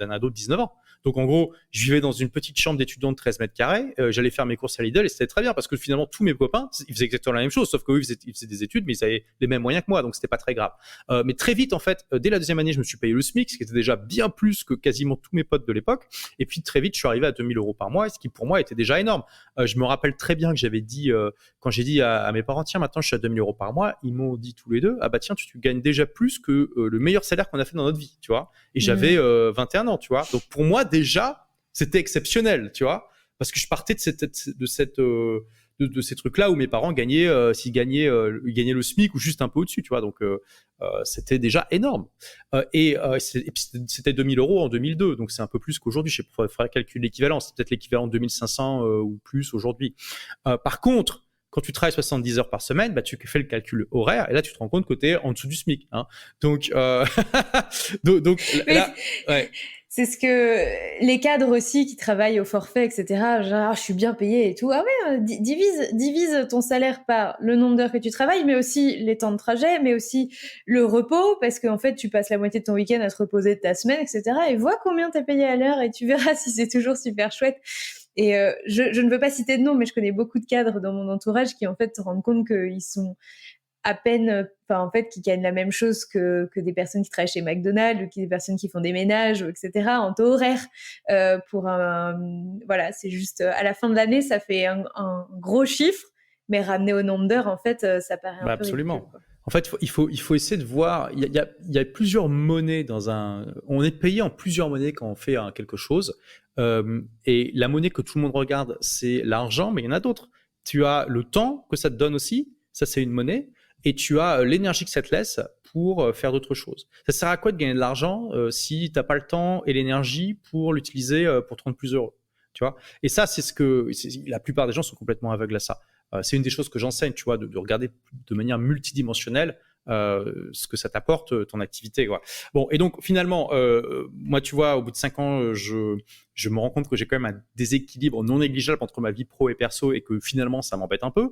Speaker 2: ado de 19 ans. Donc en gros, je vivais dans une petite chambre d'étudiant de 13 mètres carrés, j'allais faire mes courses à Lidl et c'était très bien parce que finalement tous mes copains, ils faisaient exactement la même chose, sauf qu'eux ils faisaient des études mais ils avaient les mêmes moyens que moi, donc c'était pas très grave. Mais très vite en fait, dès la deuxième année, je me suis payé le SMIC, ce qui était déjà bien plus que quasiment tous mes potes de l'époque. Et puis très vite, je suis arrivé à 2000 € par mois, ce qui pour moi était déjà énorme. Je me rappelle très bien que j'avais dit, quand j'ai dit à mes parents, tiens, maintenant je suis à 2000 € par mois, ils m'ont dit tous les deux, ah bah tiens, tu gagnes déjà plus que le meilleur salaire qu'on a fait dans notre vie, tu vois. Et j'avais 21 ans, tu vois. Donc pour moi déjà, c'était exceptionnel, tu vois, parce que je partais de ces trucs-là où mes parents gagnaient, ils gagnaient le SMIC ou juste un peu au-dessus, tu vois. Donc c'était déjà énorme. Et puis c'était 2000 € en 2002, donc c'est un peu plus qu'aujourd'hui. Je sais pas, il faudrait calculer l'équivalent. C'est peut-être l'équivalent de 2500 ou plus aujourd'hui. Par contre, quand tu travailles 70 heures par semaine, tu fais le calcul horaire et là tu te rends compte que tu es en dessous du SMIC. Hein. Donc là, ouais.
Speaker 1: C'est ce que les cadres aussi qui travaillent au forfait, etc. Genre, je suis bien payé et tout. Ah ouais, divise ton salaire par le nombre d'heures que tu travailles, mais aussi les temps de trajet, mais aussi le repos, parce qu'en fait, tu passes la moitié de ton week-end à te reposer de ta semaine, etc. Et vois combien t'es payé à l'heure et tu verras si c'est toujours super chouette. Et je ne veux pas citer de nom, mais je connais beaucoup de cadres dans mon entourage qui en fait se rendent compte qu'ils sont à peine, en fait, qui gagnent la même chose que des personnes qui travaillent chez McDonald's ou des personnes qui font des ménages, etc., en taux horaire. Voilà, c'est juste, à la fin de l'année, ça fait un gros chiffre, mais ramené au nombre d'heures, en fait, ça paraît un peu
Speaker 2: absolument.
Speaker 1: ridicule, quoi.
Speaker 2: En fait, il faut essayer de voir. Il y a plusieurs monnaies on est payé en plusieurs monnaies quand on fait quelque chose. Et la monnaie que tout le monde regarde, c'est l'argent, mais il y en a d'autres. Tu as le temps que ça te donne aussi. Ça, c'est une monnaie. Et tu as l'énergie que ça te laisse pour faire d'autres choses. Ça sert à quoi de gagner de l'argent si tu n'as pas le temps et l'énergie pour l'utiliser pour te rendre plus heureux, tu vois. Et ça, la plupart des gens sont complètement aveugles à ça. C'est une des choses que j'enseigne, tu vois, de regarder de manière multidimensionnelle ce que ça t'apporte, ton activité, quoi. Bon, et donc finalement, moi, tu vois, au bout de 5 ans, je me rends compte que j'ai quand même un déséquilibre non négligeable entre ma vie pro et perso et que finalement, ça m'embête un peu.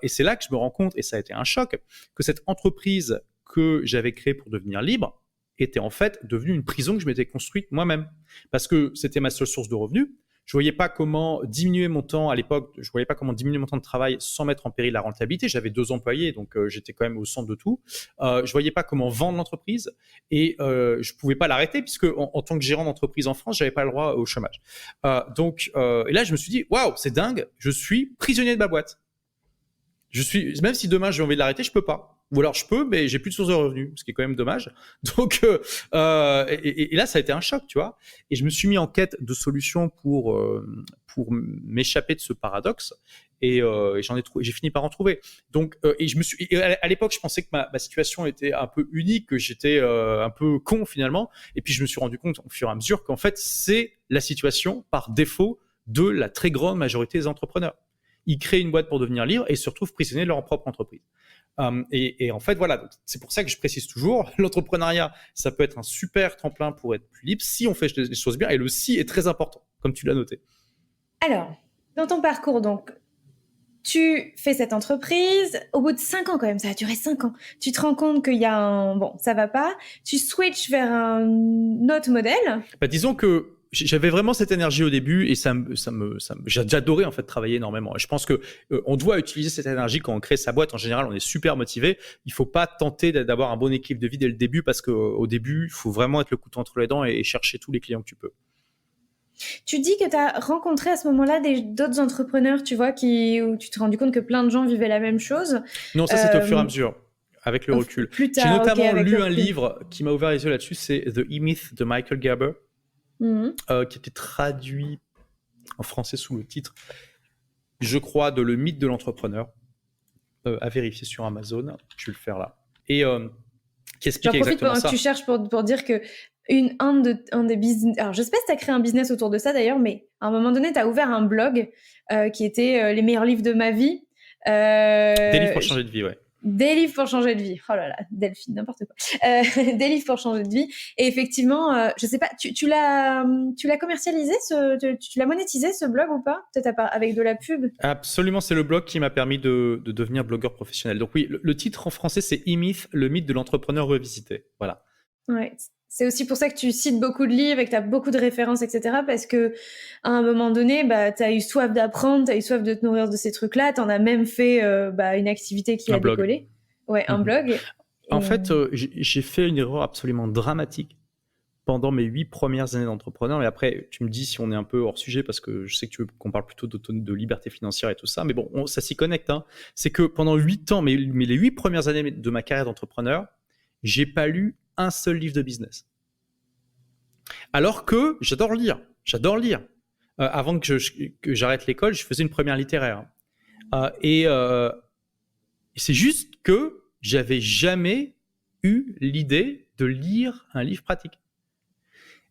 Speaker 2: Et c'est là que je me rends compte, et ça a été un choc, que cette entreprise que j'avais créée pour devenir libre était en fait devenue une prison que je m'étais construite moi-même. Parce que c'était ma seule source de revenus. Je voyais pas comment diminuer mon temps à l'époque. Je voyais pas comment diminuer mon temps de travail sans mettre en péril la rentabilité. J'avais 2 employés, donc j'étais quand même au centre de tout. Je voyais pas comment vendre l'entreprise et je pouvais pas l'arrêter puisque en tant que gérant d'entreprise en France, j'avais pas le droit au chômage. Et là, je me suis dit, waouh, c'est dingue. Je suis prisonnier de ma boîte. Même si demain j'ai envie de l'arrêter, je peux pas. Ou alors je peux, mais j'ai plus de source de revenus, ce qui est quand même dommage. Donc, et là, ça a été un choc, tu vois. Et je me suis mis en quête de solutions pour m'échapper de ce paradoxe. Et j'ai fini par en trouver. Donc, à l'époque, je pensais que ma situation était un peu unique, que j'étais un peu con finalement. Et puis, je me suis rendu compte au fur et à mesure qu'en fait, c'est la situation par défaut de la très grande majorité des entrepreneurs. Ils créent une boîte pour devenir libres et se retrouvent prisonniers de leur propre entreprise. Et en fait, voilà, donc c'est pour ça que je précise toujours, l'entrepreneuriat, ça peut être un super tremplin pour être plus libre si on fait les choses bien, et le si est très important, comme tu l'as noté.
Speaker 1: Alors, dans ton parcours, donc, tu fais cette entreprise, au bout de 5 ans quand même, ça a duré 5 ans, tu te rends compte qu'il y a bon, ça va pas, tu switches vers un autre modèle.
Speaker 2: Disons que j'avais vraiment cette énergie au début et j'adorais en fait travailler énormément. Je pense que on doit utiliser cette énergie quand on crée sa boîte. En général, on est super motivé. Il faut pas tenter d'avoir un bon équilibre de vie dès le début parce qu'au début, il faut vraiment être le couteau entre les dents et chercher tous les clients que tu peux.
Speaker 1: Tu dis que tu as rencontré à ce moment-là d'autres entrepreneurs, tu vois, où tu te rendu compte que plein de gens vivaient la même chose.
Speaker 2: Non, ça c'était au fur et à mesure. Avec le recul.
Speaker 1: Plus tard,
Speaker 2: j'ai notamment lu un livre qui m'a ouvert les yeux là-dessus, c'est The E-Myth de Michael Gerber. Qui était traduit en français sous le titre, je crois, de Le mythe de l'entrepreneur, à vérifier sur Amazon. Je vais le faire là. Et qui explique exactement ça.
Speaker 1: J'en profite pendant que tu cherches pour dire que un des business. Alors, je sais pas si tu as créé un business autour de ça d'ailleurs, mais à un moment donné, tu as ouvert un blog qui était les meilleurs livres de ma vie.
Speaker 2: Des livres pour changer de vie, ouais.
Speaker 1: Des livres pour changer de vie. Oh là là, Delphine, n'importe quoi. Des livres pour changer de vie. Et effectivement, je sais pas, tu l'as commercialisé, tu l'as monétisé ce blog ou pas? Peut-être avec de la pub?
Speaker 2: Absolument, c'est le blog qui m'a permis de devenir blogueur professionnel. Donc oui, le titre en français, c'est E-Myth, le mythe de l'entrepreneur revisité. Voilà.
Speaker 1: Ouais. C'est aussi pour ça que tu cites beaucoup de livres et que tu as beaucoup de références, etc. Parce que à un moment donné, tu as eu soif d'apprendre, tu as eu soif de te nourrir de ces trucs-là. Tu en as même fait une activité qui a décollé. Ouais, un blog.
Speaker 2: En fait, j'ai fait une erreur absolument dramatique pendant mes 8 premières années d'entrepreneur. Et après, tu me dis si on est un peu hors sujet, parce que je sais que tu veux qu'on parle plutôt de liberté financière et tout ça. Mais bon, ça s'y connecte. Hein. C'est que pendant 8 ans, mais les 8 premières années de ma carrière d'entrepreneur, j'ai pas lu un seul livre de business. Alors que j'adore lire. Avant que j'arrête l'école, je faisais une première littéraire. Et c'est juste que j'avais jamais eu l'idée de lire un livre pratique.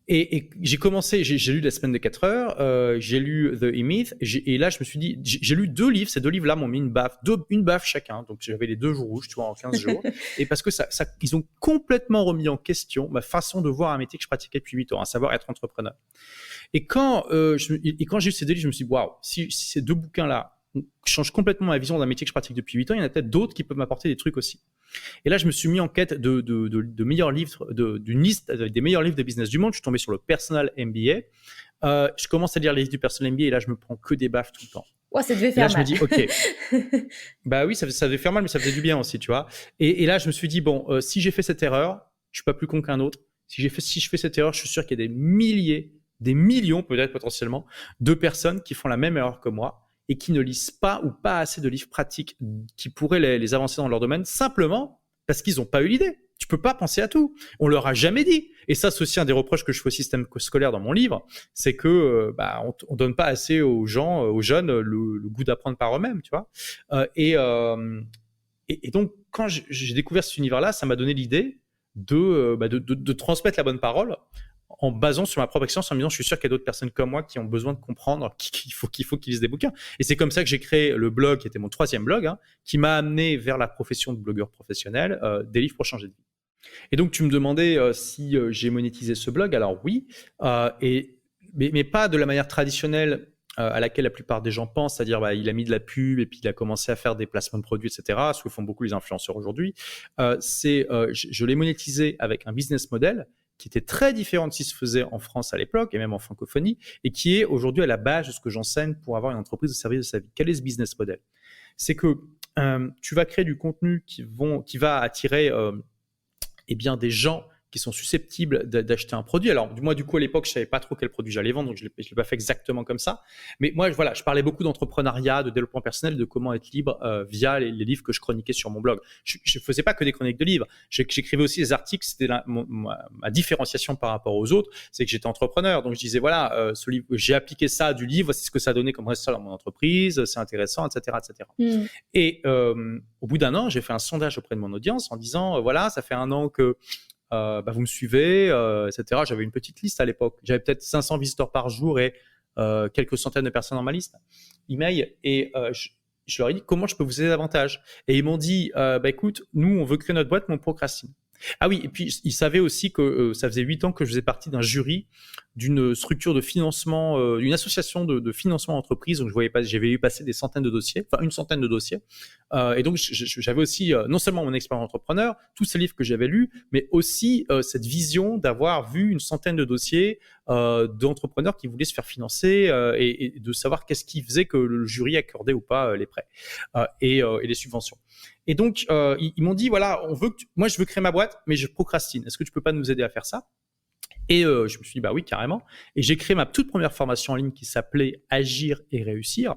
Speaker 2: Et j'ai commencé, j'ai lu La semaine de 4 heures, j'ai lu The E-Myth, et là je me suis dit, j'ai lu 2 livres, ces 2 livres-là m'ont mis une baffe chacun, donc j'avais les 2 jours rouges, tu vois, en 15 jours, et parce que ils ont complètement remis en question ma façon de voir un métier que je pratiquais depuis 8 ans, à savoir être entrepreneur. Et quand j'ai eu ces 2 livres, je me suis dit, waouh, si ces 2 bouquins-là changent complètement ma vision d'un métier que je pratique depuis 8 ans, il y en a peut-être d'autres qui peuvent m'apporter des trucs aussi. Et là, je me suis mis en quête de meilleurs livres, d'une liste des meilleurs livres de business du monde. Je suis tombé sur le Personal MBA. Je commence à lire les livres du Personal MBA et là, je me prends que des baffes tout le temps.
Speaker 1: Ouais, ça devait faire mal.
Speaker 2: Et là, je me dis, OK. Bah oui, ça devait faire mal, mais ça faisait du bien aussi, tu vois. Et là, je me suis dit, bon, si j'ai fait cette erreur, je suis pas plus con qu'un autre. Si je fais cette erreur, je suis sûr qu'il y a des millions peut-être potentiellement, de personnes qui font la même erreur que moi et qui ne lisent pas ou pas assez de livres pratiques qui pourraient les avancer dans leur domaine, simplement parce qu'ils n'ont pas eu l'idée. Tu peux pas penser à tout. On leur a jamais dit. Et ça, c'est aussi un des reproches que je fais au système scolaire dans mon livre, c'est que on donne pas assez aux gens, aux jeunes, le goût d'apprendre par eux-mêmes, tu vois. Et donc, quand j'ai découvert cet univers-là, ça m'a donné l'idée de transmettre la bonne parole en basant sur ma propre expérience, en me disant je suis sûr qu'il y a d'autres personnes comme moi qui ont besoin de comprendre qu'il faut qu'ils lisent des bouquins. Et c'est comme ça que j'ai créé le blog, qui était mon 3e blog, qui m'a amené vers la profession de blogueur professionnel, des livres pour changer de vie. Et donc tu me demandais si j'ai monétisé ce blog. Alors oui, mais pas de la manière traditionnelle à laquelle la plupart des gens pensent, c'est-à-dire il a mis de la pub et puis il a commencé à faire des placements de produits, etc., ce que font beaucoup les influenceurs aujourd'hui. Je l'ai monétisé avec un business model qui était très différent de ce qui se faisait en France à l'époque et même en francophonie, et qui est aujourd'hui à la base de ce que j'enseigne pour avoir une entreprise au service de sa vie. Quel est ce business model? C'est que tu vas créer du contenu qui va attirer des gens qui sont susceptibles d'acheter un produit. Alors, moi, du coup, à l'époque, je ne savais pas trop quel produit j'allais vendre, donc je ne l'ai pas fait exactement comme ça. Mais moi, voilà, je parlais beaucoup d'entrepreneuriat, de développement personnel, de comment être libre via les livres que je chroniquais sur mon blog. Je ne faisais pas que des chroniques de livres. J'écrivais aussi des articles. C'était ma différenciation par rapport aux autres, c'est que j'étais entrepreneur. Donc, je disais, voilà, ce livre, j'ai appliqué ça du livre, voici ce que ça a donné comme résultat dans mon entreprise, c'est intéressant, etc., etc. Et au bout d'1 an, j'ai fait un sondage auprès de mon audience en disant, voilà, ça fait 1 an que vous me suivez, etc. J'avais une petite liste à l'époque. J'avais peut-être 500 visiteurs par jour et quelques centaines de personnes dans ma liste email. Et je leur ai dit comment je peux vous aider davantage. Et ils m'ont dit écoute, nous on veut créer notre boîte, mais on procrastine. Ah oui, et puis ils savaient aussi que ça faisait 8 ans que je faisais partie d'un jury d'une structure de financement, d'une association de financement d'entreprise. Donc j'avais vu passer des centaines de dossiers, enfin une centaine de dossiers. Et donc j'avais aussi non seulement mon expérience entrepreneur, tous ces livres que j'avais lus, mais aussi cette vision d'avoir vu une centaine de dossiers d'entrepreneurs qui voulaient se faire financer et de savoir qu'est-ce qui faisait que le jury accordait ou pas les prêts et les subventions. Et donc ils m'ont dit voilà, moi je veux créer ma boîte, mais je procrastine. Est-ce que tu peux pas nous aider à faire ça? Et je me suis dit bah oui, carrément. Et j'ai créé ma toute première formation en ligne qui s'appelait Agir et réussir.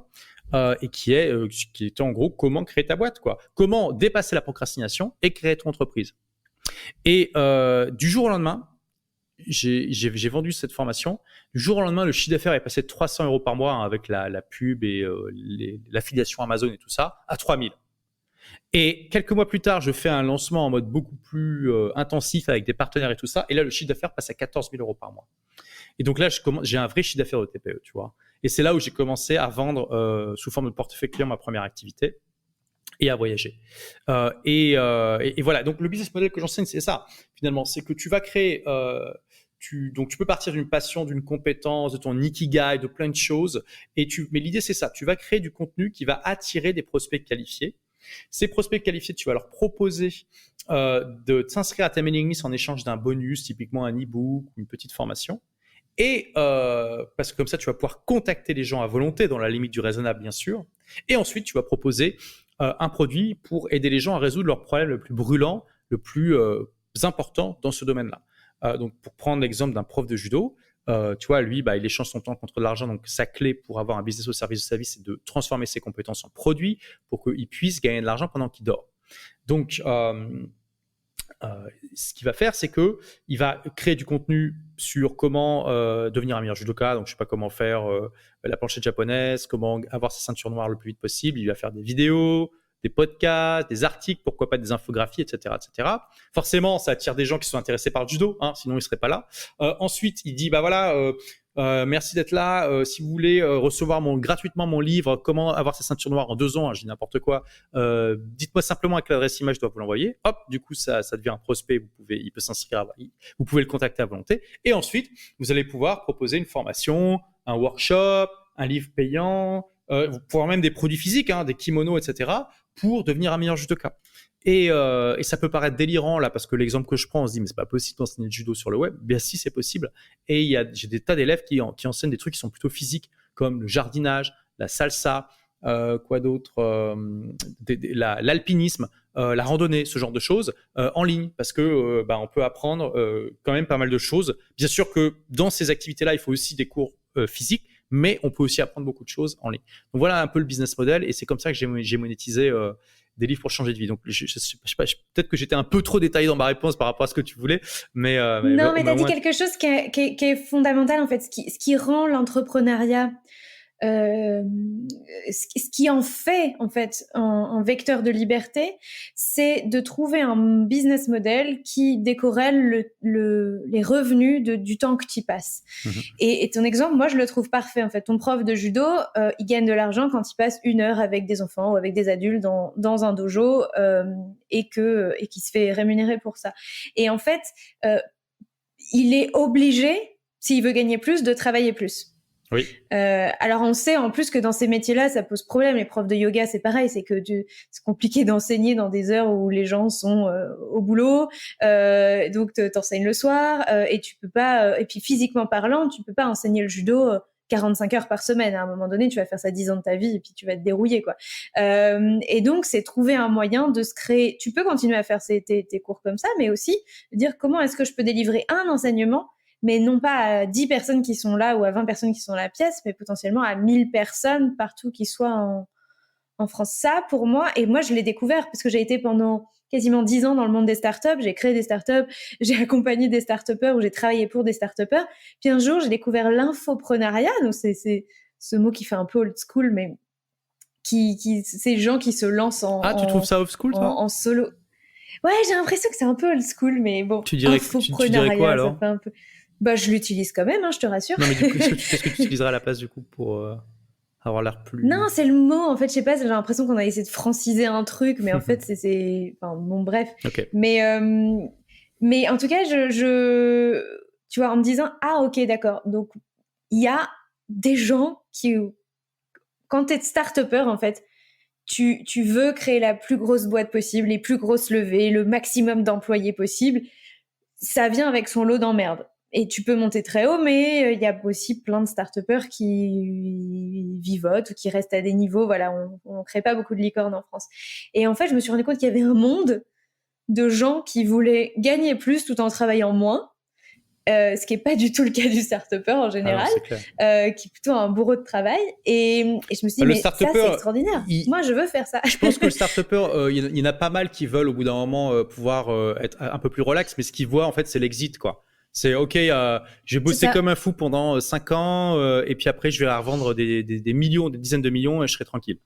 Speaker 2: Et qui était en gros comment créer ta boîte, quoi. Comment dépasser la procrastination et créer ton entreprise. Et du jour au lendemain, j'ai vendu cette formation. Du jour au lendemain, le chiffre d'affaires est passé de 300 € par mois avec la pub et l'affiliation Amazon et tout ça à 3000. Et quelques mois plus tard, je fais un lancement en mode beaucoup plus intensif avec des partenaires et tout ça. Et là, le chiffre d'affaires passe à 14 000 euros par mois. Et donc là, j'ai un vrai chiffre d'affaires de TPE, tu vois. Et c'est là où j'ai commencé à vendre sous forme de portefeuille client ma première activité et à voyager. Et voilà. Donc le business model que j'enseigne, c'est ça. Finalement, c'est que tu vas créer. Donc tu peux partir d'une passion, d'une compétence, de ton ikigai, de plein de choses. Mais l'idée, c'est ça. Tu vas créer du contenu qui va attirer des prospects qualifiés. Ces prospects qualifiés, tu vas leur proposer de s'inscrire à ta mailing list en échange d'un bonus, typiquement un e-book ou une petite formation. Et parce que comme ça, tu vas pouvoir contacter les gens à volonté, dans la limite du raisonnable, bien sûr. Et ensuite, tu vas proposer un produit pour aider les gens à résoudre leurs problèmes le plus brûlant, le plus important dans ce domaine-là. Donc, pour prendre l'exemple d'un prof de judo, tu vois, lui, il échange son temps contre de l'argent. Donc, sa clé pour avoir un business au service de sa vie, c'est de transformer ses compétences en produits pour qu'il puisse gagner de l'argent pendant qu'il dort. Donc, ce qu'il va faire, c'est qu'il va créer du contenu sur comment devenir un meilleur judoka. Donc, je ne sais pas comment faire la planchette japonaise, comment avoir sa ceinture noire le plus vite possible. Il va faire des vidéos, des podcasts, des articles, pourquoi pas des infographies, etc., etc. Forcément, ça attire des gens qui sont intéressés par le judo, sinon ils ne seraient pas là. Ensuite, il dit, merci d'être là. Si vous voulez recevoir gratuitement mon livre « Comment avoir sa ceinture noire en 2 ans », je dis n'importe quoi, dites-moi simplement avec l'adresse email, je dois vous l'envoyer. Hop, du coup, ça devient un prospect. Il peut s'inscrire, vous pouvez le contacter à volonté. Et ensuite, vous allez pouvoir proposer une formation, un workshop, un livre payant, vous pouvez avoir même des produits physiques, des kimonos, etc., pour devenir un meilleur judoka. Et ça peut paraître délirant là, parce que l'exemple que je prends, on se dit mais c'est pas possible d'enseigner le judo sur le web. Bien si, c'est possible. Et j'ai des tas d'élèves qui enseignent des trucs qui sont plutôt physiques, comme le jardinage, la salsa, quoi d'autre, l'alpinisme, la randonnée, ce genre de choses en ligne, parce que on peut apprendre quand même pas mal de choses. Bien sûr que dans ces activités-là, il faut aussi des cours physiques, mais on peut aussi apprendre beaucoup de choses en ligne. Donc voilà un peu le business model, et c'est comme ça que j'ai monétisé des livres pour changer de vie. Donc je sais pas, peut-être que j'étais un peu trop détaillé dans ma réponse par rapport à ce que tu voulais, mais
Speaker 1: non, mais tu as dit quelque chose qui est fondamental en fait, ce qui rend l'entrepreneuriat, ce qui en fait en fait un vecteur de liberté, c'est de trouver un business model qui décorrèle les revenus du temps que tu y passes. Et ton exemple, moi je le trouve parfait en fait. Ton prof de judo, il gagne de l'argent quand il passe 1 heure avec des enfants ou avec des adultes dans un dojo et qui se fait rémunérer pour ça. Et en fait, il est obligé, s'il veut gagner plus, de travailler plus.
Speaker 2: Oui.
Speaker 1: Alors on sait en plus que dans ces métiers-là, ça pose problème. Les profs de yoga, c'est pareil, c'est compliqué d'enseigner dans des heures où les gens sont au boulot, donc t'enseignes le soir et tu peux pas. Et puis physiquement parlant, tu peux pas enseigner le judo 45 heures par semaine. À un moment donné, tu vas faire ça 10 ans de ta vie et puis tu vas te dérouiller, quoi. Et donc c'est trouver un moyen de se créer. Tu peux continuer à faire tes cours comme ça, mais aussi dire comment est-ce que je peux délivrer un enseignement, mais non pas à 10 personnes qui sont là ou à 20 personnes qui sont dans la pièce, mais potentiellement à 1000 personnes partout qui soient en France. Ça, pour moi, et moi, je l'ai découvert parce que j'ai été pendant quasiment 10 ans dans le monde des startups. J'ai créé des startups, j'ai accompagné des start-upers ou j'ai travaillé pour des start-upers. Puis un jour, j'ai découvert l'infoprenariat. Donc, c'est ce mot qui fait un peu old school, mais c'est les gens qui se lancent
Speaker 2: tu trouves ça old school, toi ?
Speaker 1: En solo. Ouais, j'ai l'impression que c'est un peu old school, mais bon.
Speaker 2: Tu dirais quoi, alors ?
Speaker 1: Ça fait un peu... je l'utilise quand même, je te rassure.
Speaker 2: Non, mais du coup, qu'est-ce que tu utiliseras à la place, du coup, pour avoir l'air plus...
Speaker 1: Non, c'est le mot, en fait, je sais pas, j'ai l'impression qu'on a essayé de franciser un truc, mais en fait, c'est... Enfin, bon, bref.
Speaker 2: Okay.
Speaker 1: Mais en tout cas, tu vois, en me disant, ok, d'accord, donc il y a des gens qui... Quand t'es start-upper, en fait, tu veux créer la plus grosse boîte possible, les plus grosses levées, le maximum d'employés possible. Ça vient avec son lot d'emmerdes. Et tu peux monter très haut, mais il y a aussi plein de start-upers qui vivotent ou qui restent à des niveaux. Voilà, on crée pas beaucoup de licornes en France. Et en fait, je me suis rendu compte qu'il y avait un monde de gens qui voulaient gagner plus tout en travaillant moins. Ce qui est pas du tout le cas du start-upper en général, qui est plutôt un bourreau de travail. Et je me suis dit, mais ça, c'est extraordinaire. Moi, je veux faire ça.
Speaker 2: Je pense que le start-upper, il y en a pas mal qui veulent au bout d'un moment pouvoir être un peu plus relax, mais ce qu'ils voient, en fait, c'est l'exit, quoi. C'est OK, j'ai bossé comme un fou pendant 5 ans, et puis après, je vais revendre des millions, des dizaines de millions, et je serai tranquille.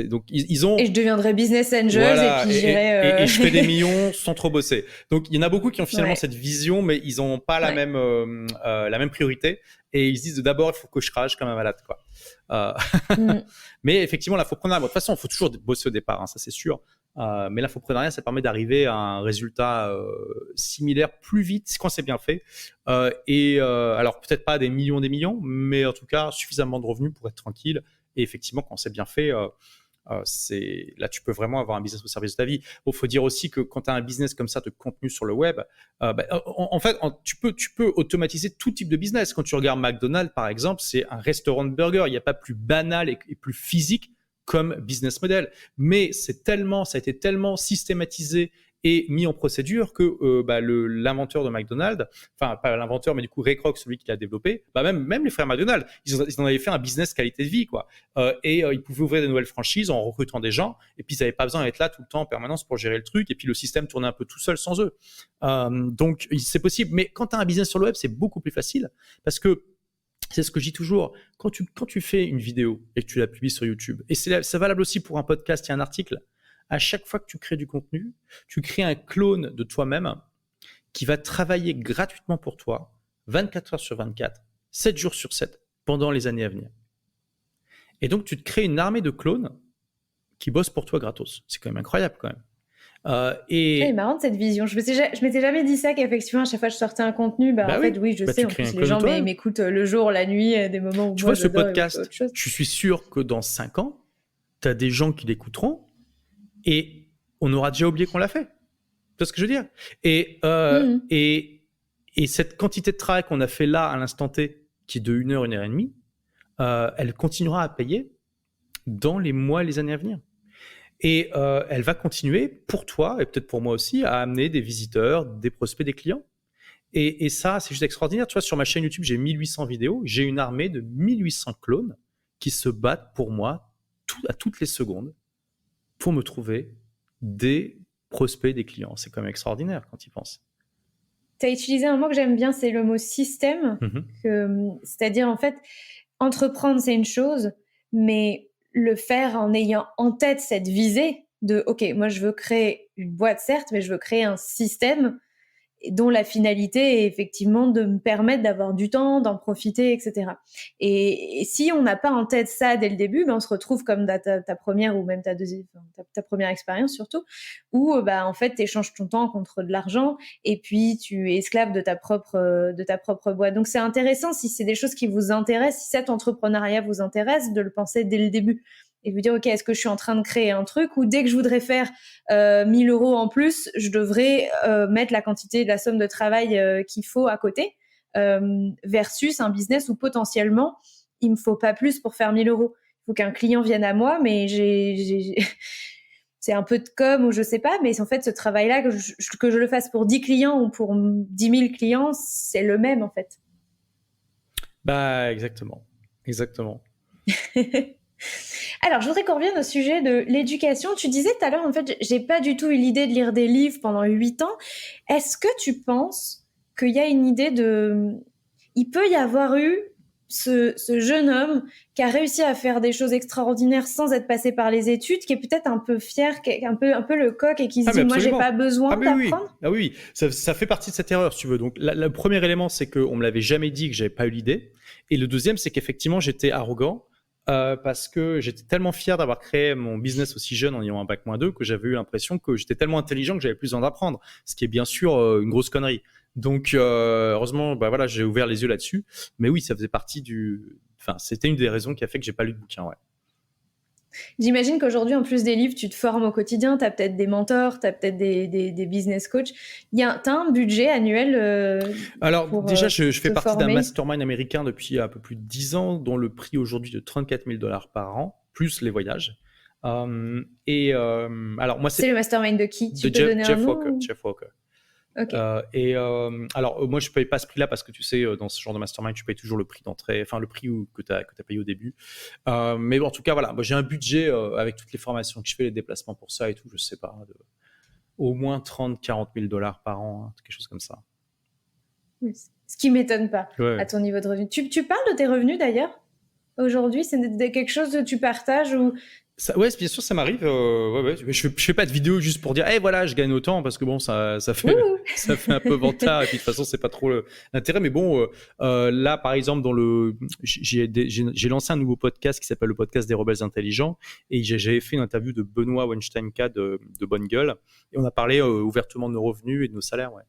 Speaker 2: Donc, ils ont...
Speaker 1: Et je deviendrai business angel
Speaker 2: Voilà,
Speaker 1: et puis j'irai...
Speaker 2: et je fais des millions sans trop bosser. Donc, il y en a beaucoup qui ont finalement
Speaker 1: Ouais.
Speaker 2: cette vision, mais ils n'ont pas la même priorité. Et ils se disent d'abord, il faut que je rage comme un malade, quoi. Mais effectivement, l'infoprenariat, de toute façon, il faut toujours bosser au départ, hein, ça c'est sûr. Mais l'infoprenariat, ça permet d'arriver à un résultat similaire plus vite quand c'est bien fait. Alors, peut-être pas des millions, mais en tout cas, suffisamment de revenus pour être tranquille. Et effectivement, quand c'est bien fait, là, tu peux vraiment avoir un business au service de ta vie. Il faut dire aussi que quand tu as un business comme ça de contenu sur le web, en fait, tu peux automatiser tout type de business. Quand tu regardes McDonald's, par exemple, c'est un restaurant de burgers. Il n'y a pas plus banal et plus physique comme business model. Mais ça a été tellement systématisé et mis en procédure que l'inventeur de McDonald's, enfin pas l'inventeur, mais du coup Ray Kroc, celui qui l'a développé, même les frères McDonald's, ils en avaient fait un business qualité de vie, quoi. Ils pouvaient ouvrir des nouvelles franchises en recrutant des gens, et puis ils n'avaient pas besoin d'être là tout le temps en permanence pour gérer le truc, et puis le système tournait un peu tout seul sans eux. Donc c'est possible, mais quand tu as un business sur le web, c'est beaucoup plus facile, parce que c'est ce que je dis toujours, quand tu fais une vidéo et que tu la publies sur YouTube, et c'est valable aussi pour un podcast et un article, à chaque fois que tu crées du contenu, tu crées un clone de toi-même qui va travailler gratuitement pour toi 24 heures sur 24, 7 jours sur 7, pendant les années à venir. Et donc, tu te crées une armée de clones qui bossent pour toi gratos. C'est quand même incroyable, quand même.
Speaker 1: C'est marrant cette vision. Je m'étais jamais dit ça, qu'effectivement, à chaque fois que je sortais un contenu, en fait, oui, je sais. En plus, les gens m'écoutent le jour, la nuit, des moments où
Speaker 2: tu vois ce podcast, je suis sûr que dans 5 ans, tu as des gens qui l'écouteront et on aura déjà oublié qu'on l'a fait. Tu vois ce que je veux dire ? Et cette quantité de travail qu'on a fait là, à l'instant T, qui est de 1 heure, 1 heure et demie, elle continuera à payer dans les mois et les années à venir. Et elle va continuer pour toi, et peut-être pour moi aussi, à amener des visiteurs, des prospects, des clients. Et ça, c'est juste extraordinaire. Tu vois, sur ma chaîne YouTube, j'ai 1800 vidéos. J'ai une armée de 1800 clones qui se battent pour moi à toutes les secondes pour me trouver des prospects, des clients. C'est quand même extraordinaire quand tu y penses.
Speaker 1: Tu as utilisé un mot que j'aime bien, c'est le mot système. C'est-à-dire, en fait, entreprendre, c'est une chose, mais le faire en ayant en tête cette visée de « Ok, moi, je veux créer une boîte, certes, mais je veux créer un système dont la finalité est effectivement de me permettre d'avoir du temps, d'en profiter, etc. » Et si on n'a pas en tête ça dès le début, on se retrouve comme ta première ou même ta première expérience surtout, où en fait, tu échanges ton temps contre de l'argent et puis tu es esclave de ta propre boîte. Donc, c'est intéressant, si c'est des choses qui vous intéressent, si cet entrepreneuriat vous intéresse, de le penser dès le début. Et vous dire, OK, est-ce que je suis en train de créer un truc ou dès que je voudrais faire 1000 euros en plus, je devrais mettre la quantité, la somme de travail qu'il faut à côté versus un business où potentiellement, il me faut pas plus pour faire 1000 euros. Il faut qu'un client vienne à moi, mais c'est un peu de com ou je sais pas, mais en fait, ce travail-là, que je le fasse pour 10 clients ou pour 10 000 clients, c'est le même en fait.
Speaker 2: Exactement.
Speaker 1: Alors, je voudrais qu'on revienne au sujet de l'éducation. Tu disais tout à l'heure, en fait, j'ai pas du tout eu l'idée de lire des livres pendant 8 ans. Est-ce que tu penses qu'il y a une idée il peut y avoir eu ce jeune homme qui a réussi à faire des choses extraordinaires sans être passé par les études, qui est peut-être un peu fier, qui est un peu le coq et qui se dit, moi, j'ai pas besoin d'apprendre.
Speaker 2: Oui. Ça fait partie de cette erreur, si tu veux. Donc, le premier élément, c'est qu'on me l'avait jamais dit, que j'avais pas eu l'idée. Et le deuxième, c'est qu'effectivement, j'étais arrogant. Parce que j'étais tellement fier d'avoir créé mon business aussi jeune en ayant un bac-2 que j'avais eu l'impression que j'étais tellement intelligent que j'avais plus besoin d'apprendre, ce qui est bien sûr une grosse connerie. Donc heureusement, j'ai ouvert les yeux là-dessus. Mais oui, ça faisait partie c'était une des raisons qui a fait que j'ai pas lu de bouquin, ouais.
Speaker 1: J'imagine qu'aujourd'hui, en plus des livres, tu te formes au quotidien, tu as peut-être des mentors, tu as peut-être des business coachs. Tu as un budget annuel
Speaker 2: Alors, déjà, je fais partie
Speaker 1: former.
Speaker 2: d'un mastermind américain depuis un peu plus de 10 ans, dont le prix aujourd'hui est de $34 000 par an, plus les voyages. Alors, moi,
Speaker 1: c'est le mastermind de qui ? Tu
Speaker 2: peux
Speaker 1: donner un nom ?
Speaker 2: Jeff Walker.
Speaker 1: Okay.
Speaker 2: Alors, moi, je ne paye pas ce prix-là parce que tu sais, dans ce genre de mastermind, tu payes toujours le prix d'entrée, enfin le prix que tu as payé au début. Mais bon, en tout cas, voilà, moi, j'ai un budget avec toutes les formations que je fais, les déplacements pour ça et tout, je ne sais pas, au moins 30-40 000 $ par an, quelque chose comme ça.
Speaker 1: Ce qui ne m'étonne pas à ton niveau de revenu. Tu parles de tes revenus d'ailleurs ? Aujourd'hui, c'est quelque chose que tu partages ou
Speaker 2: Ouais, bien sûr, ça m'arrive. Ouais. Je fais pas de vidéo juste pour dire, voilà, je gagne autant, parce que bon, ça fait,
Speaker 1: Ouh.
Speaker 2: ça fait un peu vantard, et puis de toute façon, c'est pas trop l'intérêt. Mais bon, là, par exemple, j'ai lancé un nouveau podcast qui s'appelle le podcast des rebelles intelligents, et j'avais fait une interview de Benoît Wensteinka de Bonne Gueule, et on a parlé ouvertement de nos revenus et de nos salaires, ouais.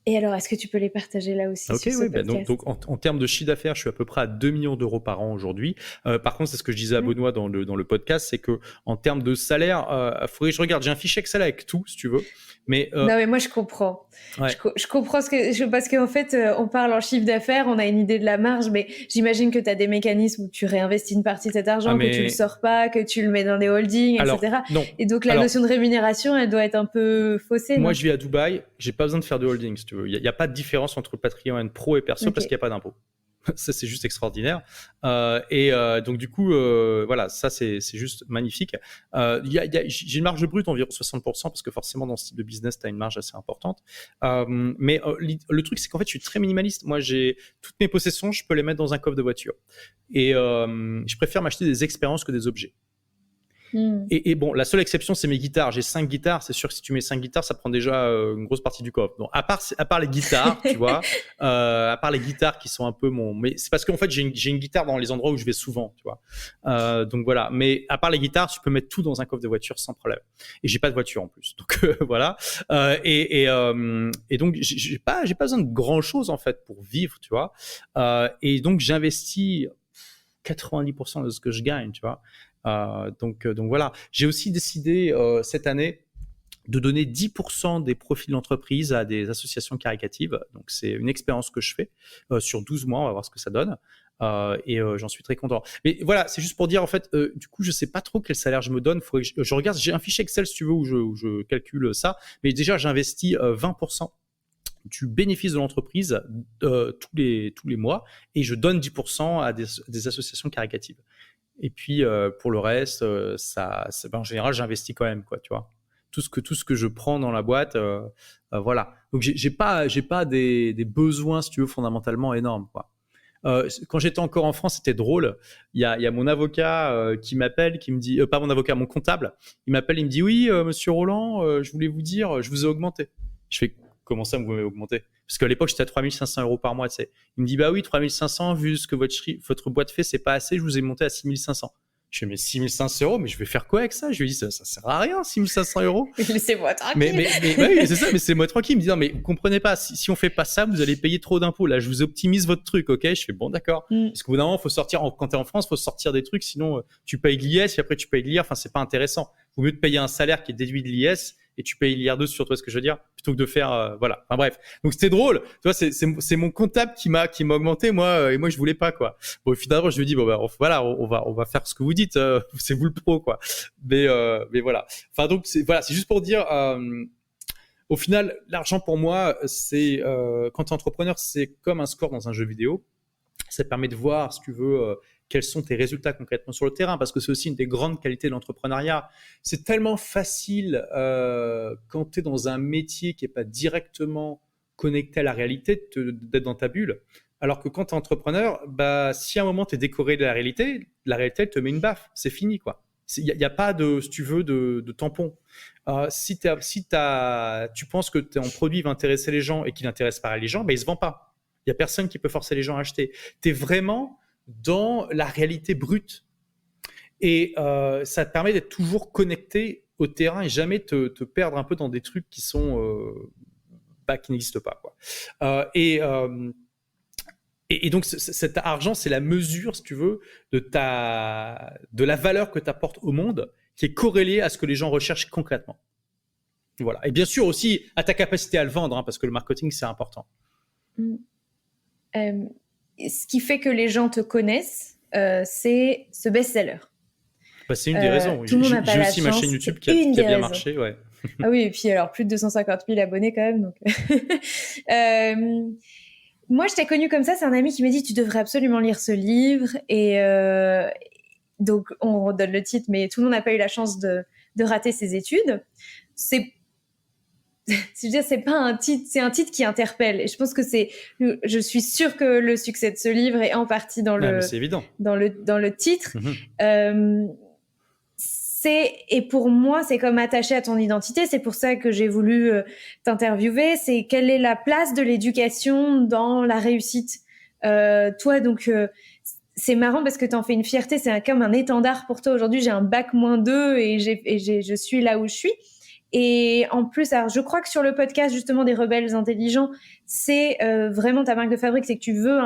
Speaker 1: Et alors, est-ce que tu peux les partager là aussi
Speaker 2: Ok,
Speaker 1: sur ce
Speaker 2: oui,
Speaker 1: podcast?
Speaker 2: donc en termes de chiffre d'affaires, je suis à peu près à 2 millions d'euros par an aujourd'hui. Par contre, c'est ce que je disais à Benoît dans le podcast, c'est que en termes de salaire, faudrait que je regarde. J'ai un fichier Excel avec tout, si tu veux. Mais
Speaker 1: Non, mais moi, je comprends.
Speaker 2: ouais.
Speaker 1: Je comprends parce qu'en fait, on parle en chiffre d'affaires, on a une idée de la marge, mais j'imagine que tu as des mécanismes où tu réinvestis une partie de cet argent, que tu le sors pas, que tu le mets dans des holdings,
Speaker 2: Alors,
Speaker 1: etc.
Speaker 2: non.
Speaker 1: Et donc, la notion de rémunération, elle doit être un peu faussée,
Speaker 2: Moi,
Speaker 1: non?
Speaker 2: je vis à Dubaï, j'ai pas besoin de faire de holding, si tu veux. Il n'y a pas de différence entre le patrimoine pro et perso parce qu'il n'y a pas d'impôt. Ça, c'est juste extraordinaire. Donc, du coup, voilà, ça, c'est juste magnifique. J'ai une marge brute environ 60% parce que forcément, dans ce type de business, tu as une marge assez importante. Mais le truc, c'est qu'en fait, je suis très minimaliste. Moi, j'ai toutes mes possessions, je peux les mettre dans un coffre de voiture. Et je préfère m'acheter des expériences que des objets. Et bon, la seule exception, c'est mes guitares. J'ai 5 guitares. C'est sûr que si tu mets 5 guitares, ça prend déjà une grosse partie du coffre. Donc, à part les guitares, tu vois, à part les guitares qui sont un peu mais c'est parce qu'en fait, j'ai une guitare dans les endroits où je vais souvent, tu vois. Donc voilà. Mais à part les guitares, tu peux mettre tout dans un coffre de voiture sans problème. Et j'ai pas de voiture en plus. Donc voilà. Et donc, j'ai pas besoin de grand chose en fait pour vivre, tu vois. Et donc, j'investis 90% de ce que je gagne, tu vois. Donc voilà. J'ai aussi décidé cette année de donner 10% des profits de l'entreprise à des associations caritatives. Donc c'est une expérience que je fais sur 12 mois, on va voir ce que ça donne. Et j'en suis très content. Mais voilà, c'est juste pour dire en fait, du coup, je sais pas trop quel salaire je me donne. Faudrait que je regarde. J'ai un fichier Excel si tu veux où je calcule ça. Mais déjà, j'investis 20% du bénéfice de l'entreprise tous les mois et je donne 10% à des associations caritatives. Et puis pour le reste, en général, j'investis quand même, quoi, tu vois. Tout ce que je prends dans la boîte, voilà. Donc j'ai pas des besoins, si tu veux, fondamentalement énormes, quoi. Quand j'étais encore en France, c'était drôle. Il y a mon avocat qui m'appelle, qui me dit, pas mon avocat, mon comptable. Il m'appelle, il me dit, oui, monsieur Roland, je voulais vous dire, je vous ai augmenté. Je fais, comment ça, vous m'avez augmenté? Parce qu'à l'époque, j'étais à 3 500 euros par mois, tu sais. Il me dit, bah oui, 3 500, vu ce que votre boîte fait, c'est pas assez, je vous ai monté à 6 500. Je fais, mais 6 500 euros, mais je vais faire quoi avec ça? Je lui dis, ça sert à rien, 6 500 euros.
Speaker 1: Laissez-moi tranquille.
Speaker 2: Mais oui, c'est ça, mais c'est moi tranquille. Il me dit, non, mais vous comprenez pas, si on fait pas ça, vous allez payer trop d'impôts. Là, je vous optimise votre truc, ok? Je fais, bon, d'accord. Parce qu'au bout d'un moment, faut sortir, quand t'es en France, faut sortir des trucs, sinon, tu payes de l'IS, et après, tu payes de l'IR. Enfin, c'est pas intéressant. Vaut mieux de payer un salaire qui est déduit de l'IS, et tu payes l'IR dessus, sur toi, ce que je veux dire, plutôt que de faire, voilà. Enfin, bref. Donc, c'était drôle. Tu vois, c'est mon comptable qui m'a augmenté, moi, et moi, je voulais pas, quoi. Bon, finalement, je lui dis, bon, bah, voilà, on va faire ce que vous dites, c'est vous le pro, quoi. Mais voilà. Enfin, donc, c'est juste pour dire, au final, l'argent pour moi, c'est, quand tu es entrepreneur, c'est comme un score dans un jeu vidéo. Ça te permet de voir, si tu veux, quels sont tes résultats concrètement sur le terrain, parce que c'est aussi une des grandes qualités de l'entrepreneuriat. C'est tellement facile quand tu es dans un métier qui n'est pas directement connecté à la réalité d'être dans ta bulle. Alors que quand tu es entrepreneur, bah, si à un moment tu es décoré de la réalité, elle te met une baffe. C'est fini, quoi. Il n'y a pas de, si tu veux, de tampon. Si tu penses que ton produit va intéresser les gens et qu'il n'intéresse pas les gens, bah, il ne se vend pas. Il n'y a personne qui peut forcer les gens à acheter. Tu es vraiment dans la réalité brute. Et ça te permet d'être toujours connecté au terrain et jamais te perdre un peu dans des trucs qui sont qui n'existent pas, quoi. Et donc, cet argent, c'est la mesure, si tu veux, de la valeur que tu apportes au monde, qui est corrélée à ce que les gens recherchent concrètement. Voilà. Et bien sûr aussi à ta capacité à le vendre, hein, parce que le marketing, c'est important.
Speaker 1: Ce qui fait que les gens te connaissent, c'est ce best-seller.
Speaker 2: Bah, c'est une des raisons. J'ai aussi ma chaîne YouTube qui a bien marché. Ouais.
Speaker 1: Ah oui, et puis alors plus de 250 000 abonnés quand même. Donc. Moi, je t'ai connue comme ça. C'est un ami qui m'a dit tu devrais absolument lire ce livre. Et donc, on redonne le titre, mais tout le monde n'a pas eu la chance de rater ses études. C'est c'est pas un titre, c'est un titre qui interpelle. Et je pense que je suis sûre que le succès de ce livre est en partie dans
Speaker 2: c'est évident.
Speaker 1: dans le titre. Et pour moi, c'est comme attaché à ton identité. C'est pour ça que j'ai voulu t'interviewer. C'est quelle est la place de l'éducation dans la réussite. Toi, donc, c'est marrant parce que t'en fais une fierté. C'est comme un étendard pour toi. Aujourd'hui, j'ai un bac-2 et je suis là où je suis. Et en plus, alors, je crois que sur le podcast, justement, des rebelles intelligents, c'est vraiment ta marque de fabrique. C'est que tu veux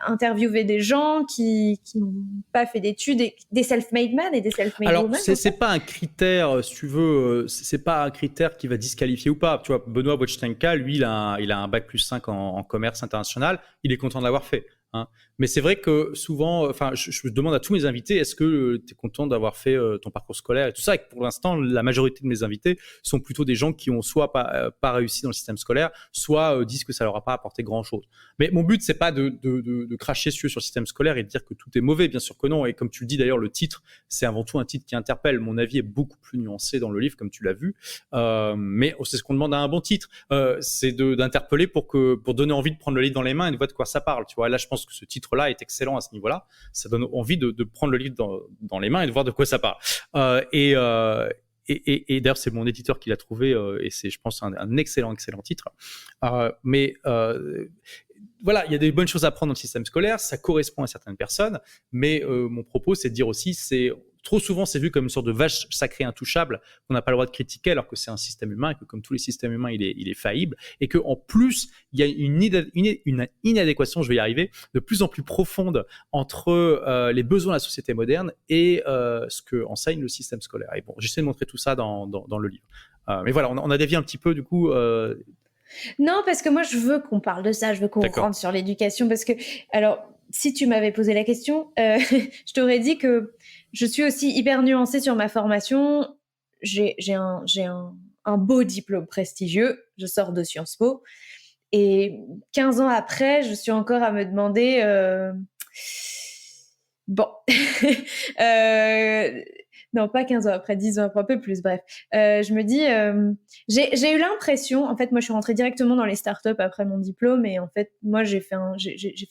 Speaker 1: interviewer des gens qui n'ont pas fait d'études, des self-made men et des self-made women.
Speaker 2: Alors, c'est pas un critère, si tu veux, c'est pas un critère qui va disqualifier ou pas. Tu vois, Benoît Wojtenka, lui, il a un bac+5 en commerce international. Il est content de l'avoir fait. Hein. Mais c'est vrai que souvent, je demande à tous mes invités, est-ce que tu es content d'avoir fait ton parcours scolaire et tout ça. Et que pour l'instant, la majorité de mes invités sont plutôt des gens qui ont soit pas réussi dans le système scolaire, soit disent que ça leur a pas apporté grand-chose. Mais mon but, c'est pas de cracher sur le système scolaire et de dire que tout est mauvais, bien sûr que non. Et comme tu le dis d'ailleurs, le titre, c'est avant tout un titre qui interpelle. Mon avis est beaucoup plus nuancé dans le livre, comme tu l'as vu. Mais c'est ce qu'on demande à un bon titre. C'est d'interpeller pour donner envie de prendre le livre dans les mains et de voir de quoi ça parle. Tu vois, là, je pense que ce titre-là est excellent à ce niveau-là. Ça donne envie de prendre le livre dans les mains et de voir de quoi ça parle. Et d'ailleurs, c'est mon éditeur qui l'a trouvé et c'est, je pense, un excellent titre. Mais voilà, il y a des bonnes choses à prendre dans le système scolaire, ça correspond à certaines personnes, mais mon propos, c'est de dire aussi, trop souvent, c'est vu comme une sorte de vache sacrée intouchable qu'on n'a pas le droit de critiquer, alors que c'est un système humain et que comme tous les systèmes humains, il est faillible et qu'en plus, il y a une inadéquation, je vais y arriver, de plus en plus profonde entre les besoins de la société moderne et ce que enseigne le système scolaire. Et bon, j'essaie de montrer tout ça dans le livre. Mais voilà, on a dévié un petit peu du coup.
Speaker 1: Non, parce que moi, je veux qu'on parle de ça, je veux qu'on rentre sur l'éducation, parce que, alors, si tu m'avais posé la question, je t'aurais dit que je suis aussi hyper nuancée sur ma formation. J'ai un beau diplôme prestigieux, je sors de Sciences Po, et 15 ans après, je suis encore à me demander... Bon... Non, pas 15 ans après, 10 ans après, un peu plus, bref. Je me dis, j'ai eu l'impression, en fait, moi, je suis rentrée directement dans les startups après mon diplôme, et en fait, moi, j'ai fait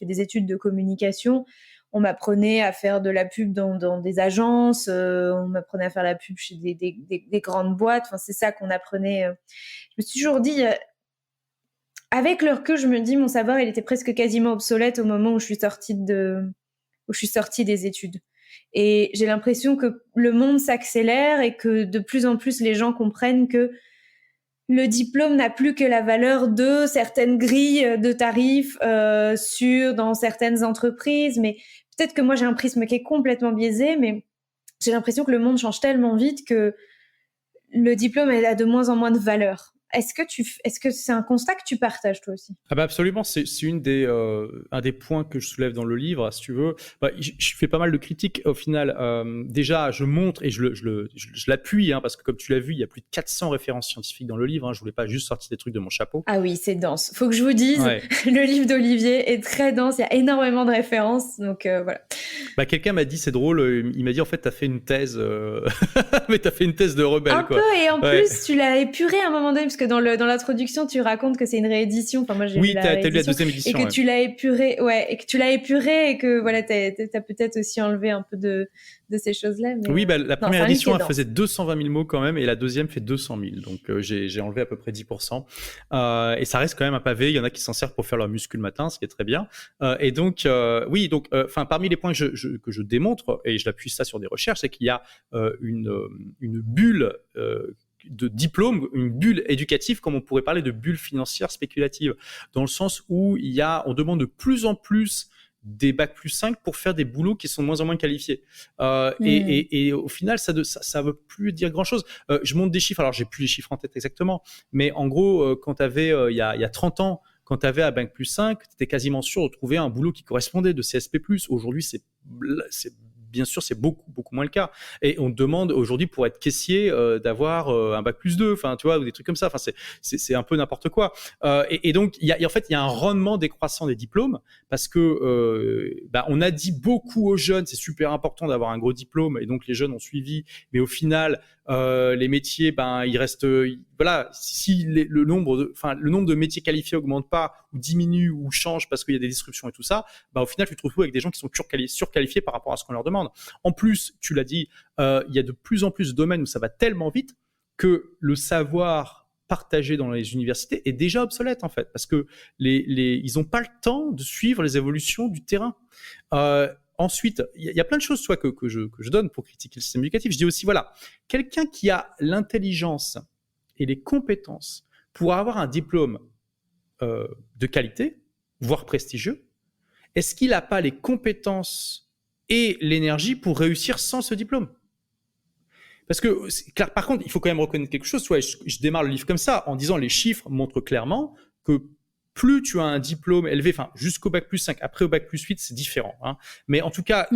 Speaker 1: des études de communication. On m'apprenait à faire de la pub dans des agences, on m'apprenait à faire la pub chez des grandes boîtes. Enfin, c'est ça qu'on apprenait. Je me suis toujours dit, avec le recul, je me dis, mon savoir, il était presque quasiment obsolète au moment où je suis sortie des études. Et j'ai l'impression que le monde s'accélère et que de plus en plus les gens comprennent que le diplôme n'a plus que la valeur de certaines grilles de tarifs dans certaines entreprises. Mais peut-être que moi j'ai un prisme qui est complètement biaisé, mais j'ai l'impression que le monde change tellement vite que le diplôme a de moins en moins de valeur. Est-ce que c'est un constat que tu partages toi aussi ?
Speaker 2: Ah bah absolument, c'est un des points que je soulève dans le livre, si tu veux. Je fais pas mal de critiques au final. Déjà, je montre et je l'appuie, hein, parce que comme tu l'as vu, il y a plus de 400 références scientifiques dans le livre. Hein, je voulais pas juste sortir des trucs de mon chapeau.
Speaker 1: Ah oui, c'est dense. Faut que je vous dise, le livre d'Olivier est très dense. Il y a énormément de références, donc voilà.
Speaker 2: Quelqu'un m'a dit, c'est drôle, il m'a dit en fait, t'as fait une thèse, mais t'as fait une thèse de rebelle.
Speaker 1: Un peu, et en plus, tu l'as épuré à un moment donné, parce que dans l'introduction, tu racontes que c'est une réédition. Enfin, moi, j'ai lu la réédition,
Speaker 2: lu la deuxième édition.
Speaker 1: Et que tu l'as épuré, et que voilà, t'as peut-être aussi enlevé un peu de ces choses-là. Mais...
Speaker 2: Oui, la première édition, elle faisait 220 000 mots quand même, et la deuxième fait 200 000. Donc, j'ai enlevé à peu près 10%. Et ça reste quand même un pavé. Il y en a qui s'en servent pour faire leur muscu le matin, ce qui est très bien. Et donc, parmi les points que je démontre, et je l'appuie ça sur des recherches, c'est qu'il y a une bulle de diplôme, une bulle éducative, comme on pourrait parler de bulle financière spéculative, dans le sens où on demande de plus en plus des bac+5 pour faire des boulots qui sont de moins en moins qualifiés. Et au final, ça veut plus dire grand-chose. Je monte des chiffres, alors j'ai plus les chiffres en tête exactement, mais en gros, quand tu avais, il y a 30 ans, quand tu avais à bac+5, tu étais quasiment sûr de trouver un boulot qui correspondait de CSP+. Aujourd'hui, bien sûr, c'est beaucoup, beaucoup moins le cas. Et on te demande aujourd'hui, pour être caissier, d'avoir un bac+2, enfin, tu vois, ou des trucs comme ça. Enfin, c'est un peu n'importe quoi. Et donc, il y a un rendement décroissant des diplômes parce que on a dit beaucoup aux jeunes, c'est super important d'avoir un gros diplôme, et donc les jeunes ont suivi. Mais au final, les métiers, ben, il reste, voilà, si le nombre de métiers qualifiés augmente pas ou diminue ou change parce qu'il y a des disruptions et tout ça, ben, au final, tu te retrouves avec des gens qui sont surqualifiés par rapport à ce qu'on leur demande. En plus, tu l'as dit, il y a de plus en plus de domaines où ça va tellement vite que le savoir partagé dans les universités est déjà obsolète en fait, parce que ils n'ont pas le temps de suivre les évolutions du terrain. Ensuite, il y a plein de choses soit que je donne pour critiquer le système éducatif. Je dis aussi, voilà, quelqu'un qui a l'intelligence et les compétences pour avoir un diplôme de qualité, voire prestigieux, est-ce qu'il n'a pas les compétences et l'énergie pour réussir sans ce diplôme ? Parce que, par contre, il faut quand même reconnaître quelque chose. Soit je démarre le livre comme ça, en disant les chiffres montrent clairement que plus tu as un diplôme élevé, enfin jusqu'au bac plus 5, après au bac plus 8, c'est différent. Hein. Mais en tout cas,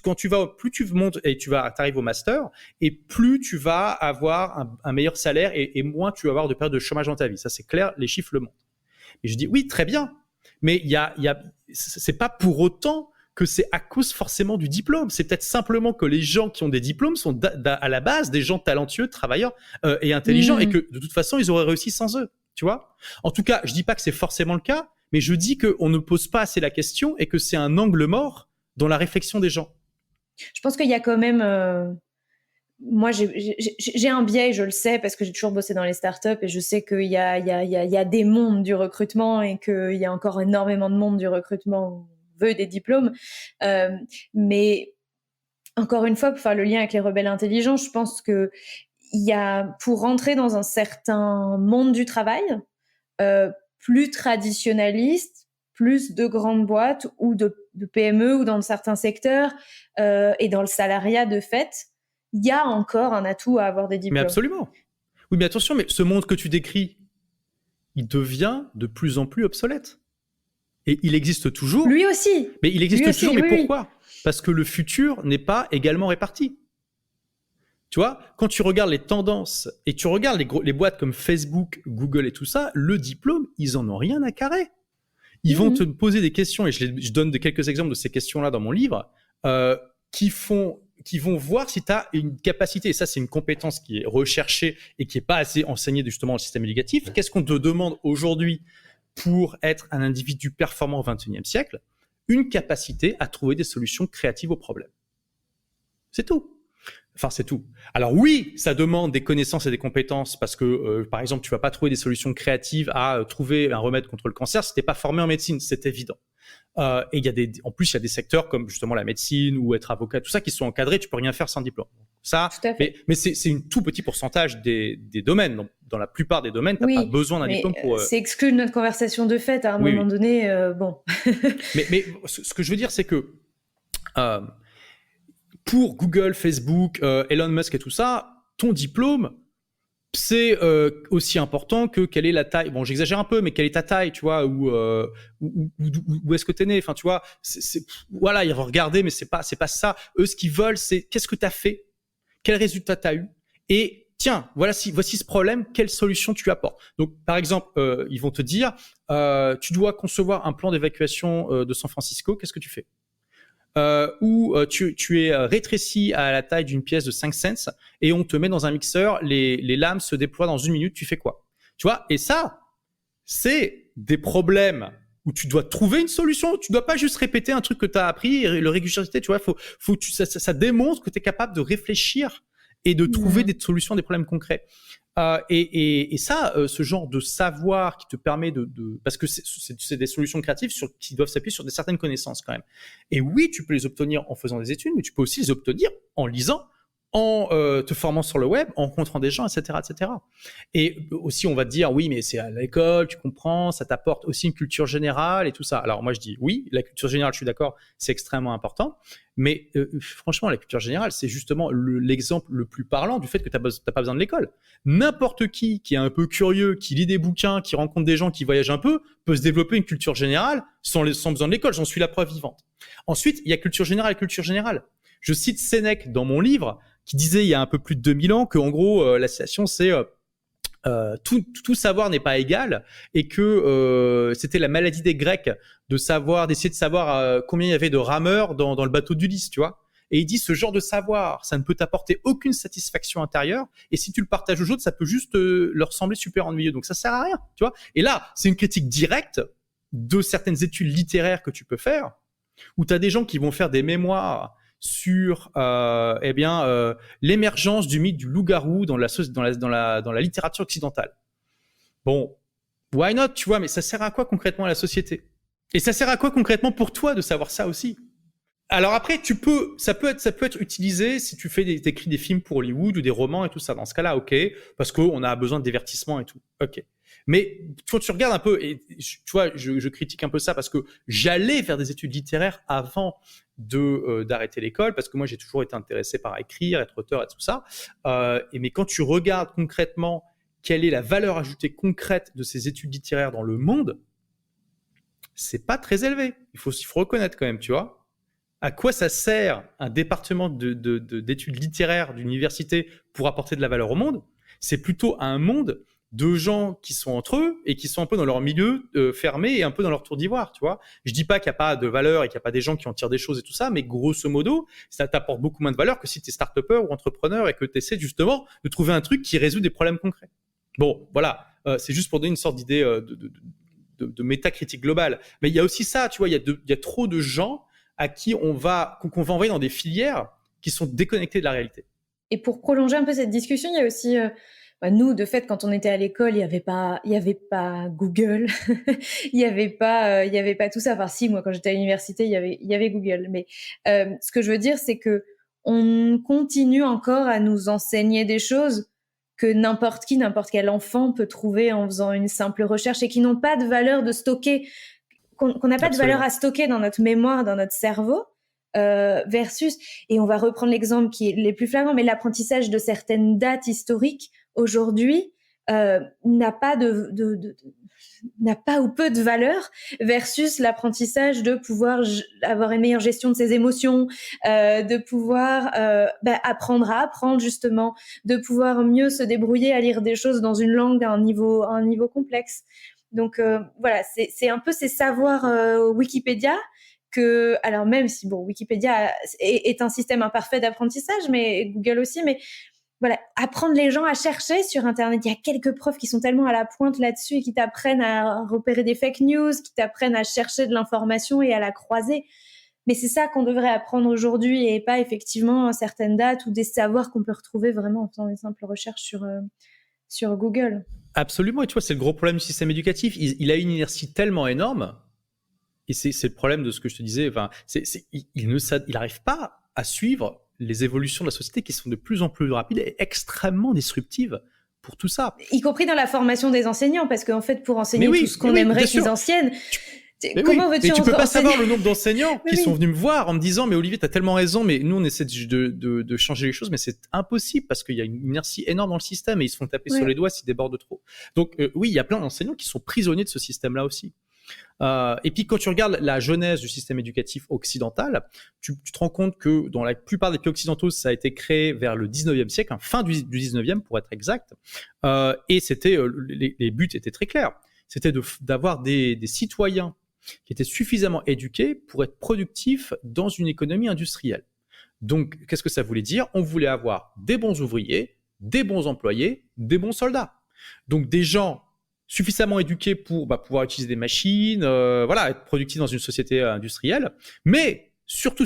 Speaker 2: quand plus tu montes et tu arrives au master, et plus tu vas avoir un meilleur salaire et moins tu vas avoir de période de chômage dans ta vie. Ça, c'est clair, les chiffres le montrent. Et je dis oui, très bien, mais c'est pas pour autant que c'est à cause forcément du diplôme. C'est peut-être simplement que les gens qui ont des diplômes sont à la base des gens talentueux, travailleurs et intelligents, et que de toute façon, ils auraient réussi sans eux. Tu vois ? En tout cas, je dis pas que c'est forcément le cas, mais je dis qu'on ne pose pas assez la question et que c'est un angle mort dans la réflexion des gens.
Speaker 1: Je pense qu'il y a quand même... Moi, j'ai un biais, je le sais, parce que j'ai toujours bossé dans les startups et je sais qu'il y a des mondes du recrutement et qu'il y a encore énormément de monde du recrutement où on veut des diplômes. Mais encore une fois, pour faire le lien avec les rebelles intelligents, je pense que pour rentrer dans un certain monde du travail, plus traditionnaliste, plus de grandes boîtes ou de PME ou dans certains secteurs et dans le salariat de fait, il y a encore un atout à avoir des diplômes.
Speaker 2: Mais absolument. Oui, mais attention, mais ce monde que tu décris, il devient de plus en plus obsolète. Et il existe toujours.
Speaker 1: Lui aussi.
Speaker 2: Mais il existe toujours, mais pourquoi ? Parce que le futur n'est pas également réparti. Tu vois, quand tu regardes les tendances et tu regardes les boîtes comme Facebook, Google et tout ça, le diplôme, ils en ont rien à carrer. Ils vont te poser des questions, et je donne quelques exemples de ces questions-là dans mon livre, qui vont voir si tu as une capacité, et ça c'est une compétence qui est recherchée et qui n'est pas assez enseignée justement dans le système éducatif. Qu'est-ce qu'on te demande aujourd'hui pour être un individu performant au XXIe siècle ? Une capacité à trouver des solutions créatives aux problèmes. C'est tout. Enfin, c'est tout. Alors oui, ça demande des connaissances et des compétences parce que, par exemple, tu vas pas trouver des solutions créatives à trouver un remède contre le cancer si t'es pas formé en médecine, c'est évident. Et en plus, il y a des secteurs comme justement la médecine ou être avocat, tout ça qui sont encadrés, tu peux rien faire sans diplôme. Ça, mais c'est un tout petit pourcentage des domaines. Donc, dans la plupart des domaines, t'as pas besoin d'un diplôme pour.
Speaker 1: C'est exclu de notre conversation de fait à un moment donné. Bon.
Speaker 2: mais ce que je veux dire, c'est que pour Google, Facebook, Elon Musk et tout ça, ton diplôme, c'est aussi important que quelle est la taille. Bon, j'exagère un peu, mais quelle est ta taille, tu vois, où est-ce que t'es né. Enfin, tu vois, voilà, ils vont regarder, mais c'est pas ça. Eux, ce qu'ils veulent, c'est qu'est-ce que t'as fait, quel résultat t'as eu, et tiens, voici ce problème, quelle solution tu apportes. Donc, par exemple, ils vont te dire, tu dois concevoir un plan d'évacuation de San Francisco, qu'est-ce que tu fais ? Où tu es rétréci à la taille d'une pièce de 5 cents et on te met dans un mixeur, les lames se déploient dans 1 minute, tu fais quoi ? Tu vois ? Et ça, c'est des problèmes où tu dois trouver une solution. Tu dois pas juste répéter un truc que tu as appris et le régurgiter, tu vois. Ça démontre que tu es capable de réfléchir et de trouver des solutions à des problèmes concrets. Et ça, ce genre de savoir qui te permet parce que c'est des solutions créatives qui doivent s'appuyer sur certaines connaissances quand même. Et oui, tu peux les obtenir en faisant des études, mais tu peux aussi les obtenir en lisant, en te formant sur le web, en rencontrant des gens, etc., etc. Et aussi, on va te dire, oui, mais c'est à l'école, tu comprends, ça t'apporte aussi une culture générale et tout ça. Alors moi, je dis oui, la culture générale, je suis d'accord, c'est extrêmement important. Mais franchement, la culture générale, c'est justement l'exemple le plus parlant du fait que t'as pas besoin de l'école. N'importe qui est un peu curieux, qui lit des bouquins, qui rencontre des gens, qui voyage un peu, peut se développer une culture générale sans besoin de l'école. J'en suis la preuve vivante. Ensuite, il y a culture générale et culture générale. Je cite Sénèque dans mon livre, qui disait il y a un peu plus de 2000 ans qu'en gros, la citation, c'est tout savoir n'est pas égal, et que c'était la maladie des Grecs d'essayer de savoir combien il y avait de rameurs dans le bateau d'Ulysse, tu vois. Et il dit ce genre de savoir, ça ne peut t'apporter aucune satisfaction intérieure. Et si tu le partages aux autres, ça peut juste leur sembler super ennuyeux. Donc ça sert à rien, tu vois. Et là, c'est une critique directe de certaines études littéraires que tu peux faire, où tu as des gens qui vont faire des mémoires sur l'émergence du mythe du loup-garou dans la littérature occidentale. Bon, why not, tu vois, mais ça sert à quoi concrètement à la société? Et ça sert à quoi concrètement pour toi de savoir ça aussi? Alors après, ça peut être utilisé si tu t'écris des films pour Hollywood ou des romans et tout ça. Dans ce cas-là, ok, parce qu'on a besoin de divertissement et tout. Ok. Mais quand tu regardes un peu, et tu vois, je critique un peu ça parce que j'allais faire des études littéraires avant d'arrêter l'école, parce que moi j'ai toujours été intéressé par écrire, être auteur et tout ça. Mais quand tu regardes concrètement quelle est la valeur ajoutée concrète de ces études littéraires dans le monde, c'est pas très élevé. Il faut reconnaître quand même, tu vois. À quoi ça sert un département d'études littéraires d'université pour apporter de la valeur au monde? C'est plutôt un monde de gens qui sont entre eux et qui sont un peu dans leur milieu fermé et un peu dans leur tour d'ivoire, tu vois. Je dis pas qu'il n'y a pas de valeur et qu'il n'y a pas des gens qui en tirent des choses et tout ça, mais grosso modo, ça t'apporte beaucoup moins de valeur que si tu es start-upper ou entrepreneur et que tu essaies justement de trouver un truc qui résout des problèmes concrets. Bon, voilà, c'est juste pour donner une sorte d'idée de métacritique globale. Mais il y a aussi ça, tu vois, il y a trop de gens à qui qu'on va envoyer dans des filières qui sont déconnectées de la réalité.
Speaker 3: Et pour prolonger un peu cette discussion, il y a aussi, nous, de fait, quand on était à l'école, il y avait pas Google, il y avait pas tout ça. Enfin, si, moi, quand j'étais à l'université, il y avait Google. Mais ce que je veux dire, c'est que on continue encore à nous enseigner des choses que n'importe quel enfant peut trouver en faisant une simple recherche et qui n'ont pas de valeur de stocker, qu'on n'a pas de valeur à stocker dans notre mémoire, dans notre cerveau, versus, et on va reprendre l'exemple qui est les plus flagrants, mais l'apprentissage de certaines dates historiques aujourd'hui n'a pas ou peu de valeur versus l'apprentissage de pouvoir avoir une meilleure gestion de ses émotions, de pouvoir apprendre à apprendre justement, de pouvoir mieux se débrouiller à lire des choses dans une langue à un niveau complexe. Donc voilà, c'est un peu ces savoirs Wikipédia que, alors même si bon, Wikipédia est un système imparfait d'apprentissage, mais Google aussi, mais voilà, apprendre les gens à chercher sur Internet. Il y a quelques profs qui sont tellement à la pointe là-dessus et qui t'apprennent à repérer des fake news, qui t'apprennent à chercher de l'information et à la croiser. Mais c'est ça qu'on devrait apprendre aujourd'hui et pas effectivement certaines dates ou des savoirs qu'on peut retrouver vraiment en faisant des simples recherches sur Google.
Speaker 2: Absolument, et tu vois, c'est le gros problème du système éducatif. Il a une inertie tellement énorme, et c'est le problème de ce que je te disais, enfin, il n'arrive pas à suivre les évolutions de la société qui sont de plus en plus rapides et extrêmement disruptives pour tout ça.
Speaker 3: Y compris dans la formation des enseignants, parce qu'en fait, pour enseigner tout ce qu'on aimerait qu'ils enseignent...
Speaker 2: Comment veux-tu peux pas savoir le nombre d'enseignants qui sont venus me voir en me disant mais Olivier t'as tellement raison, mais nous on essaie de changer les choses, mais c'est impossible parce qu'il y a une inertie énorme dans le système et ils se font taper sur les doigts s'ils débordent trop. Donc oui, il y a plein d'enseignants qui sont prisonniers de ce système là aussi. Et puis quand tu regardes la genèse du système éducatif occidental, tu te rends compte que dans la plupart des pays occidentaux ça a été créé vers le 19e siècle, fin du 19e pour être exact, et c'était les buts étaient très clairs, c'était d'avoir des citoyens qui étaient suffisamment éduqués pour être productifs dans une économie industrielle. Donc, qu'est-ce que ça voulait dire? On voulait avoir des bons ouvriers, des bons employés, des bons soldats. Donc, des gens suffisamment éduqués pour pouvoir utiliser des machines, être productifs dans une société industrielle, mais surtout,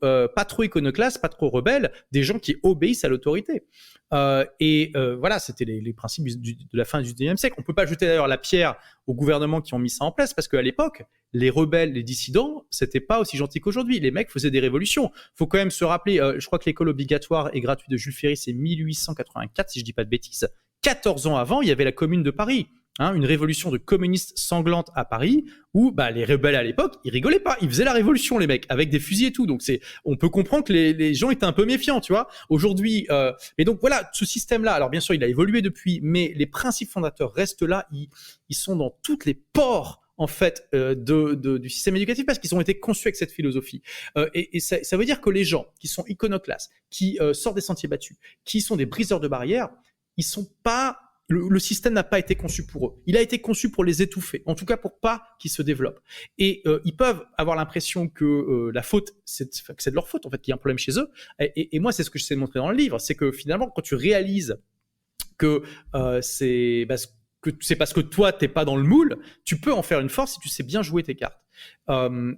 Speaker 2: pas trop iconoclastes, pas trop rebelles, des gens qui obéissent à l'autorité. Voilà, c'était les principes de la fin du 19e siècle. On peut pas jeter d'ailleurs la pierre aux gouvernements qui ont mis ça en place, parce qu'à l'époque, les rebelles, les dissidents, c'était pas aussi gentil qu'aujourd'hui. Les mecs faisaient des révolutions. Faut quand même se rappeler, je crois que l'école obligatoire et gratuite de Jules Ferry, c'est 1884, si je dis pas de bêtises. 14 ans avant, il y avait la Commune de Paris. Une révolution de communistes sanglante à Paris où les rebelles à l'époque, ils rigolaient pas, ils faisaient la révolution les mecs avec des fusils et tout. Donc on peut comprendre que les gens étaient un peu méfiants, tu vois. Aujourd'hui, et donc voilà, ce système-là. Alors bien sûr, il a évolué depuis, mais les principes fondateurs restent là. Ils sont dans toutes les pores en fait du système éducatif parce qu'ils ont été conçus avec cette philosophie. Et ça veut dire que les gens qui sont iconoclastes, qui sortent des sentiers battus, qui sont des briseurs de barrières, ils sont pas le système n'a pas été conçu pour eux. Il a été conçu pour les étouffer, en tout cas pour pas qu'ils se développent. Et ils peuvent avoir l'impression que la faute, c'est de leur faute, en fait, qu'il y a un problème chez eux. Et moi, c'est ce que j'essaie de montrer dans le livre, c'est que finalement, quand tu réalises que c'est parce que toi, t'es pas dans le moule, tu peux en faire une force si tu sais bien jouer tes cartes.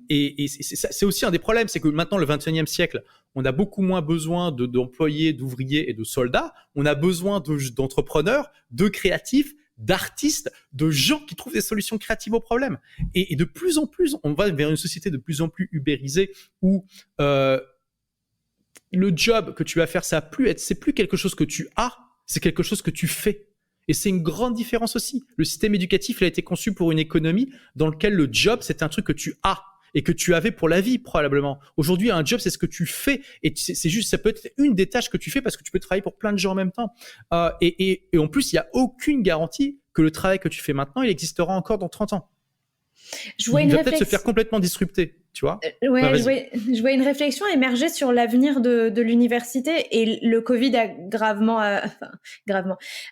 Speaker 2: Et c'est aussi un des problèmes, c'est que maintenant, le 21e siècle, on a beaucoup moins besoin d'employés, d'ouvriers et de soldats. On a besoin d'entrepreneurs, de créatifs, d'artistes, de gens qui trouvent des solutions créatives aux problèmes. Et de plus en plus, on va vers une société de plus en plus ubérisée où le job que tu vas faire, c'est plus quelque chose que tu as, c'est quelque chose que tu fais. Et c'est une grande différence aussi. Le système éducatif, il a été conçu pour une économie dans laquelle le job, c'est un truc que tu as et que tu avais pour la vie, probablement. Aujourd'hui, un job, c'est ce que tu fais. Et c'est juste, ça peut être une des tâches que tu fais parce que tu peux travailler pour plein de gens en même temps. Et en plus, il n'y a aucune garantie que le travail que tu fais maintenant, il existera encore dans 30 ans. Il va peut-être se faire complètement disrupter, tu vois.
Speaker 3: Je vois une réflexion émerger sur l'avenir de l'université, et le Covid a gravement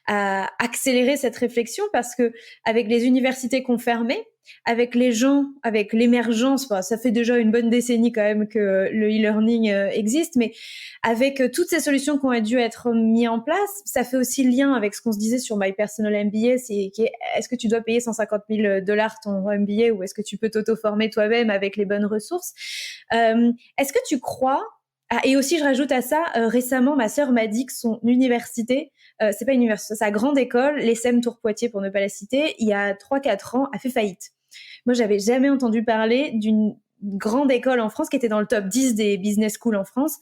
Speaker 3: accéléré cette réflexion, parce que avec les universités qu'on fermait, avec les gens, avec l'émergence, ça fait déjà une bonne décennie quand même que le e-learning existe, mais avec toutes ces solutions qui ont dû être mises en place, ça fait aussi le lien avec ce qu'on se disait sur My Personal MBA, est-ce que tu dois payer $150,000 ton MBA, ou est-ce que tu peux t'auto-former toi-même avec les bonnes ressources? Est-ce que tu crois, et aussi je rajoute à ça, récemment ma sœur m'a dit que son université, c'est pas une université, sa grande école, l'ESSEM Tours Poitiers pour ne pas la citer, il y a 3-4 ans a fait faillite. Moi, j'avais jamais entendu parler d'une grande école en France qui était dans le top 10 des business schools en France,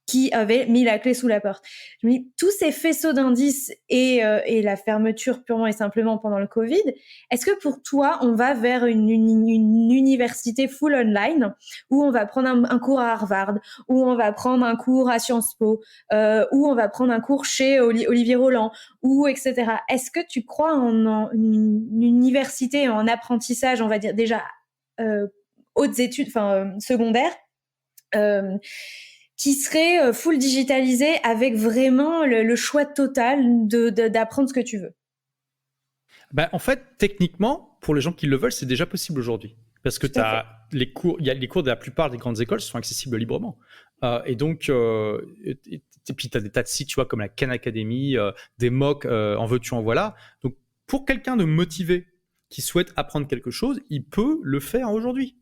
Speaker 3: qui avait mis la clé sous la porte. Je me dis, tous ces faisceaux d'indices et la fermeture purement et simplement pendant le Covid, est-ce que pour toi, on va vers une université full online, où on va prendre un cours à Harvard, où on va prendre un cours à Sciences Po, où on va prendre un cours chez Olivier Roland, ou etc. Est-ce que tu crois en une université en apprentissage, on va dire déjà hautes études, secondaires, qui serait full digitalisé, avec vraiment le choix total d'apprendre ce que tu veux?
Speaker 2: En fait, techniquement, pour les gens qui le veulent, c'est déjà possible aujourd'hui. Parce que les cours de la plupart des grandes écoles sont accessibles librement. Et puis, tu as des tas de sites, tu vois, comme la Khan Academy, des MOOC, en veux-tu, en voilà. Donc, pour quelqu'un de motivé qui souhaite apprendre quelque chose, il peut le faire aujourd'hui.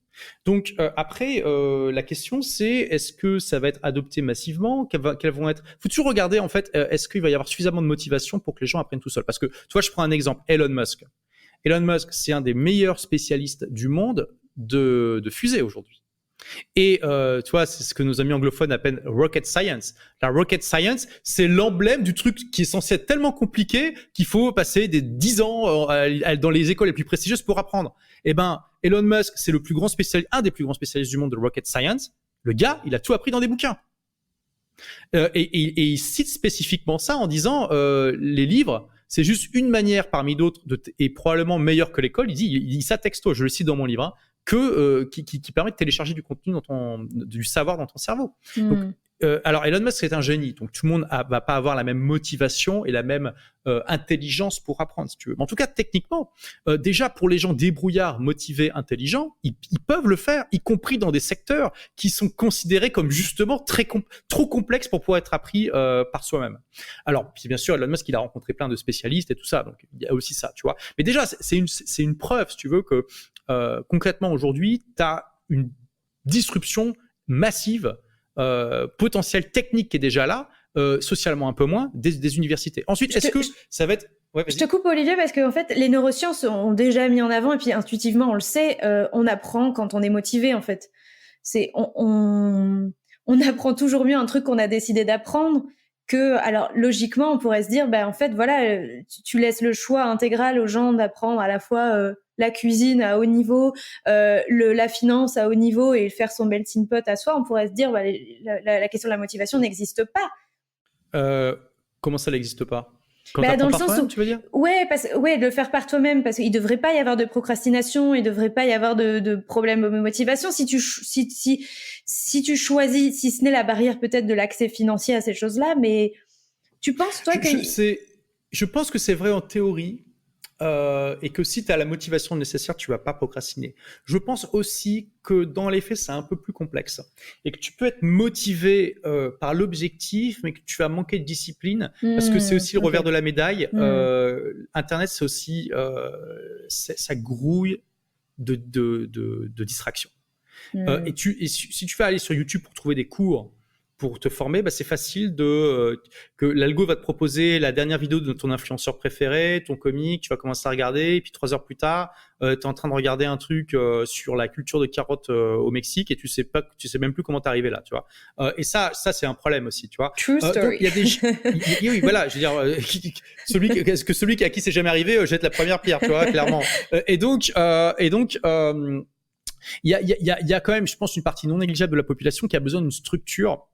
Speaker 2: Donc après, la question c'est, est-ce que ça va être adopté massivement? Quelles vont être... Faut toujours regarder en fait, est-ce qu'il va y avoir suffisamment de motivation pour que les gens apprennent tout seuls? Parce que, tu vois, je prends un exemple, Elon Musk. Elon Musk, c'est un des meilleurs spécialistes du monde de fusées aujourd'hui. Et tu vois, c'est ce que nos amis anglophones appellent rocket science. La rocket science, c'est l'emblème du truc qui est censé être tellement compliqué qu'il faut passer des 10 ans dans les écoles les plus prestigieuses pour apprendre. Eh ben, Elon Musk, c'est un des plus grands spécialistes du monde de rocket science. Le gars, il a tout appris dans des bouquins. Et il cite spécifiquement ça en disant les livres, c'est juste une manière parmi d'autres et probablement meilleure que l'école. Il dit ça texto, je le cite dans mon livre, hein, qui permet de télécharger du contenu du savoir dans ton cerveau. Donc, alors Elon Musk, c'est un génie, donc tout le monde va pas avoir la même motivation et la même intelligence pour apprendre, si tu veux. Mais en tout cas, techniquement, déjà pour les gens débrouillards, motivés, intelligents, ils peuvent le faire, y compris dans des secteurs qui sont considérés comme justement trop complexes pour pouvoir être appris par soi-même. Alors, puis bien sûr, Elon Musk, il a rencontré plein de spécialistes et tout ça, donc il y a aussi ça, tu vois. Mais déjà, c'est une preuve, si tu veux, que concrètement aujourd'hui, tu as une disruption massive, potentiel technique qui est déjà là, socialement un peu moins, des universités. Ensuite, est-ce que ça va être... Ouais,
Speaker 3: je te coupe, Olivier, parce que en fait, les neurosciences ont déjà mis en avant, et puis intuitivement, on le sait, on apprend quand on est motivé, en fait. On apprend toujours mieux un truc qu'on a décidé d'apprendre alors logiquement, on pourrait se dire, en fait, voilà, tu laisses le choix intégral aux gens d'apprendre à la fois la cuisine à haut niveau, la finance à haut niveau, et faire son melting pot à soi. On pourrait se dire, la question de la motivation n'existe pas.
Speaker 2: Comment ça n'existe pas?
Speaker 3: Dans le sens où,
Speaker 2: tu veux dire?
Speaker 3: de le faire par toi-même, parce qu'il devrait pas y avoir de procrastination, il devrait pas y avoir de problème de motivation si tu choisis, si ce n'est la barrière peut-être de l'accès financier à ces choses-là. Mais tu penses, toi,
Speaker 2: je pense que c'est vrai en théorie. Et que si tu as la motivation nécessaire, tu vas pas procrastiner. Je pense aussi que dans les faits, c'est un peu plus complexe et que tu peux être motivé par l'objectif, mais que tu vas manquer de discipline parce que c'est aussi le revers de la médaille. Internet, c'est aussi ça grouille de distractions. Et si tu vas aller sur YouTube pour trouver des cours pour te former, bah, c'est facile que l'algo va te proposer la dernière vidéo de ton influenceur préféré, ton comique, tu vas commencer à regarder, et puis 3 heures plus tard, tu es en train de regarder un truc sur la culture de carottes au Mexique et tu sais même plus comment t'arriver là, tu vois. Et ça c'est un problème aussi, tu vois.
Speaker 3: True story.
Speaker 2: Donc il y a des oui, voilà, je veux dire celui à qui c'est jamais arrivé, jette la première pierre, tu vois, clairement. Et donc il y a quand même, je pense, une partie non négligeable de la population qui a besoin d'une structure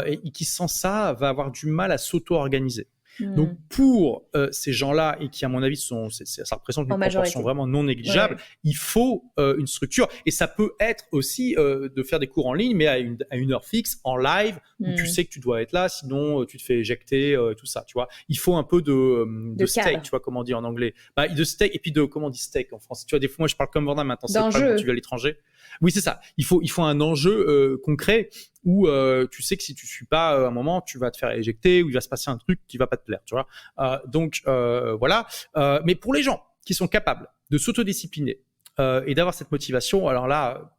Speaker 2: et qui, sans ça, va avoir du mal à s'auto-organiser. Donc, pour ces gens-là, et qui, à mon avis, ça représente une proportion vraiment non négligeable, il faut une structure. Et ça peut être aussi de faire des cours en ligne, mais à une heure fixe, en live, où tu sais que tu dois être là, sinon tu te fais éjecter, tout ça, tu vois. Il faut un peu de stake, tu vois, comment on dit en anglais. Bah, de stake, et puis comment on dit stake en français. Tu vois, des fois, moi, je parle comme Vandam, maintenant, c'est pas quand tu vas à l'étranger. Oui, c'est ça. Il faut un enjeu concret où tu sais que si tu suis pas à un moment, tu vas te faire éjecter ou il va se passer un truc qui va pas te plaire, tu vois. Donc voilà. Mais pour les gens qui sont capables de s'autodiscipliner et d'avoir cette motivation, alors là,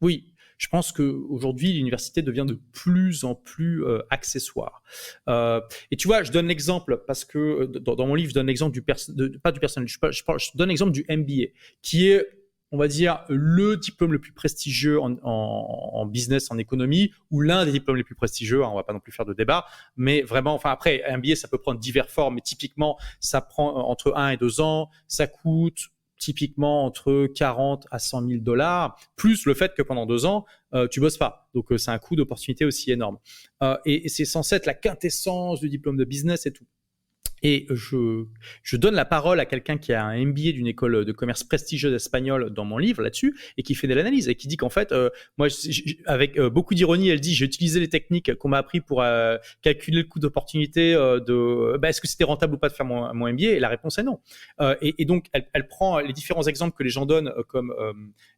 Speaker 2: oui, je pense qu'aujourd'hui, l'université devient de plus en plus accessoire. Et tu vois, je donne l'exemple parce que dans mon livre, je donne l'exemple pas du personnel, je donne l'exemple du MBA, qui est, on va dire, le diplôme le plus prestigieux en business, en économie, ou l'un des diplômes les plus prestigieux, hein, on va pas non plus faire de débat, mais vraiment, enfin après, un MBA, ça peut prendre diverses formes, mais typiquement, ça prend entre 1 et 2 ans, ça coûte typiquement entre 40 à 100 000 $, plus le fait que pendant 2 ans, tu bosses pas. Donc, c'est un coût d'opportunité aussi énorme. Et c'est censé être la quintessence du diplôme de business et tout. Et je donne la parole à quelqu'un qui a un MBA d'une école de commerce prestigieuse espagnole dans mon livre là-dessus et qui fait de l'analyse et qui dit qu'en fait, moi, avec beaucoup d'ironie, elle dit j'ai utilisé les techniques qu'on m'a appris pour calculer le coût d'opportunité est-ce que c'était rentable ou pas de faire mon MBA, et la réponse est non. Et donc, elle prend les différents exemples que les gens donnent comme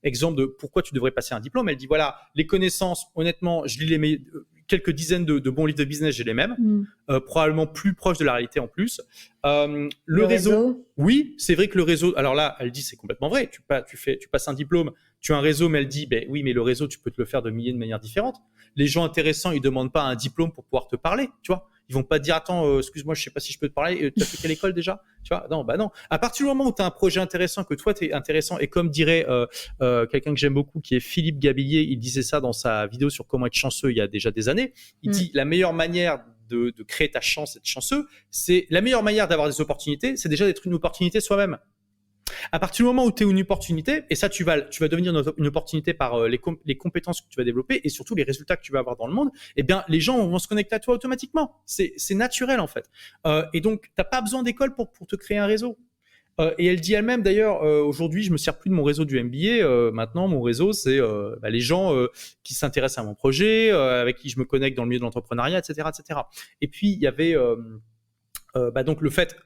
Speaker 2: exemple de pourquoi tu devrais passer un diplôme. Elle dit voilà, les connaissances, honnêtement, je lis quelques dizaines de bons livres de business, j'ai les mêmes, probablement plus proches de la réalité en plus. Le réseau, oui, c'est vrai que le réseau, alors là, elle dit c'est complètement vrai, tu passes un diplôme, tu as un réseau, mais elle dit, oui, mais le réseau, tu peux te le faire de milliers de manières différentes. Les gens intéressants, ils demandent pas un diplôme pour pouvoir te parler, tu vois. Ils vont pas te dire, attends, excuse-moi, je sais pas si je peux te parler, tu as fait quelle école déjà? Tu vois, non, non. À partir du moment où tu as un projet intéressant, que toi, tu es intéressant, et comme dirait quelqu'un que j'aime beaucoup, qui est Philippe Gabillier, il disait ça dans sa vidéo sur comment être chanceux il y a déjà des années, il dit, la meilleure manière de créer ta chance, d'être chanceux, c'est la meilleure manière d'avoir des opportunités, c'est déjà d'être une opportunité soi-même. À partir du moment où tu es une opportunité, et ça, tu vas devenir une opportunité par les compétences que tu vas développer et surtout les résultats que tu vas avoir dans le monde, eh bien, les gens vont se connecter à toi automatiquement. C'est naturel, en fait. Et donc, tu n'as pas besoin d'école pour te créer un réseau. Et elle dit elle-même, d'ailleurs, aujourd'hui, je me sers plus de mon réseau du MBA. Maintenant, mon réseau, c'est les gens qui s'intéressent à mon projet, avec qui je me connecte dans le milieu de l'entrepreneuriat, etc., etc. Et puis, il y avait donc le fait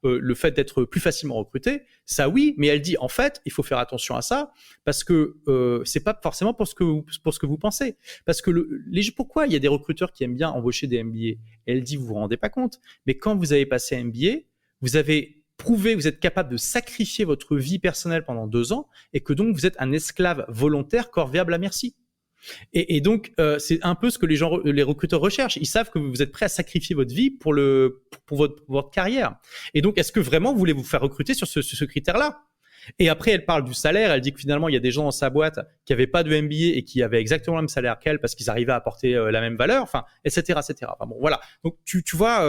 Speaker 2: le fait d'être plus facilement recruté, ça oui, mais elle dit en fait, il faut faire attention à ça parce que c'est pas forcément pour ce que vous pensez. Parce que pourquoi il y a des recruteurs qui aiment bien embaucher des MBA? Elle dit, vous vous rendez pas compte, mais quand vous avez passé un MBA, vous avez prouvé, vous êtes capable de sacrifier votre vie personnelle pendant 2 ans et que donc vous êtes un esclave volontaire corvéable à merci. Et donc, c'est un peu ce que les recruteurs recherchent. Ils savent que vous êtes prêt à sacrifier votre vie pour votre carrière. Et donc, est-ce que vraiment vous voulez vous faire recruter sur ce critère-là? Et après, elle parle du salaire. Elle dit que finalement, il y a des gens dans sa boîte qui n'avaient pas de MBA et qui avaient exactement le même salaire qu'elle parce qu'ils arrivaient à apporter la même valeur, enfin, etc., etc. Enfin, bon, voilà. Donc, tu vois,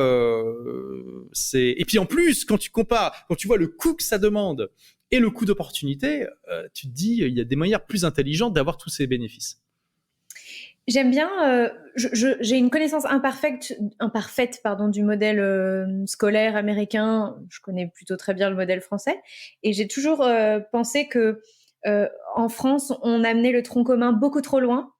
Speaker 2: et puis en plus, quand tu vois le coût que ça demande et le coût d'opportunité, tu te dis, il y a des manières plus intelligentes d'avoir tous ces bénéfices.
Speaker 3: J'aime bien, j'ai une connaissance imparfaite du modèle scolaire américain. Je connais plutôt très bien le modèle français. Et j'ai toujours pensé que en France, on amenait le tronc commun beaucoup trop loin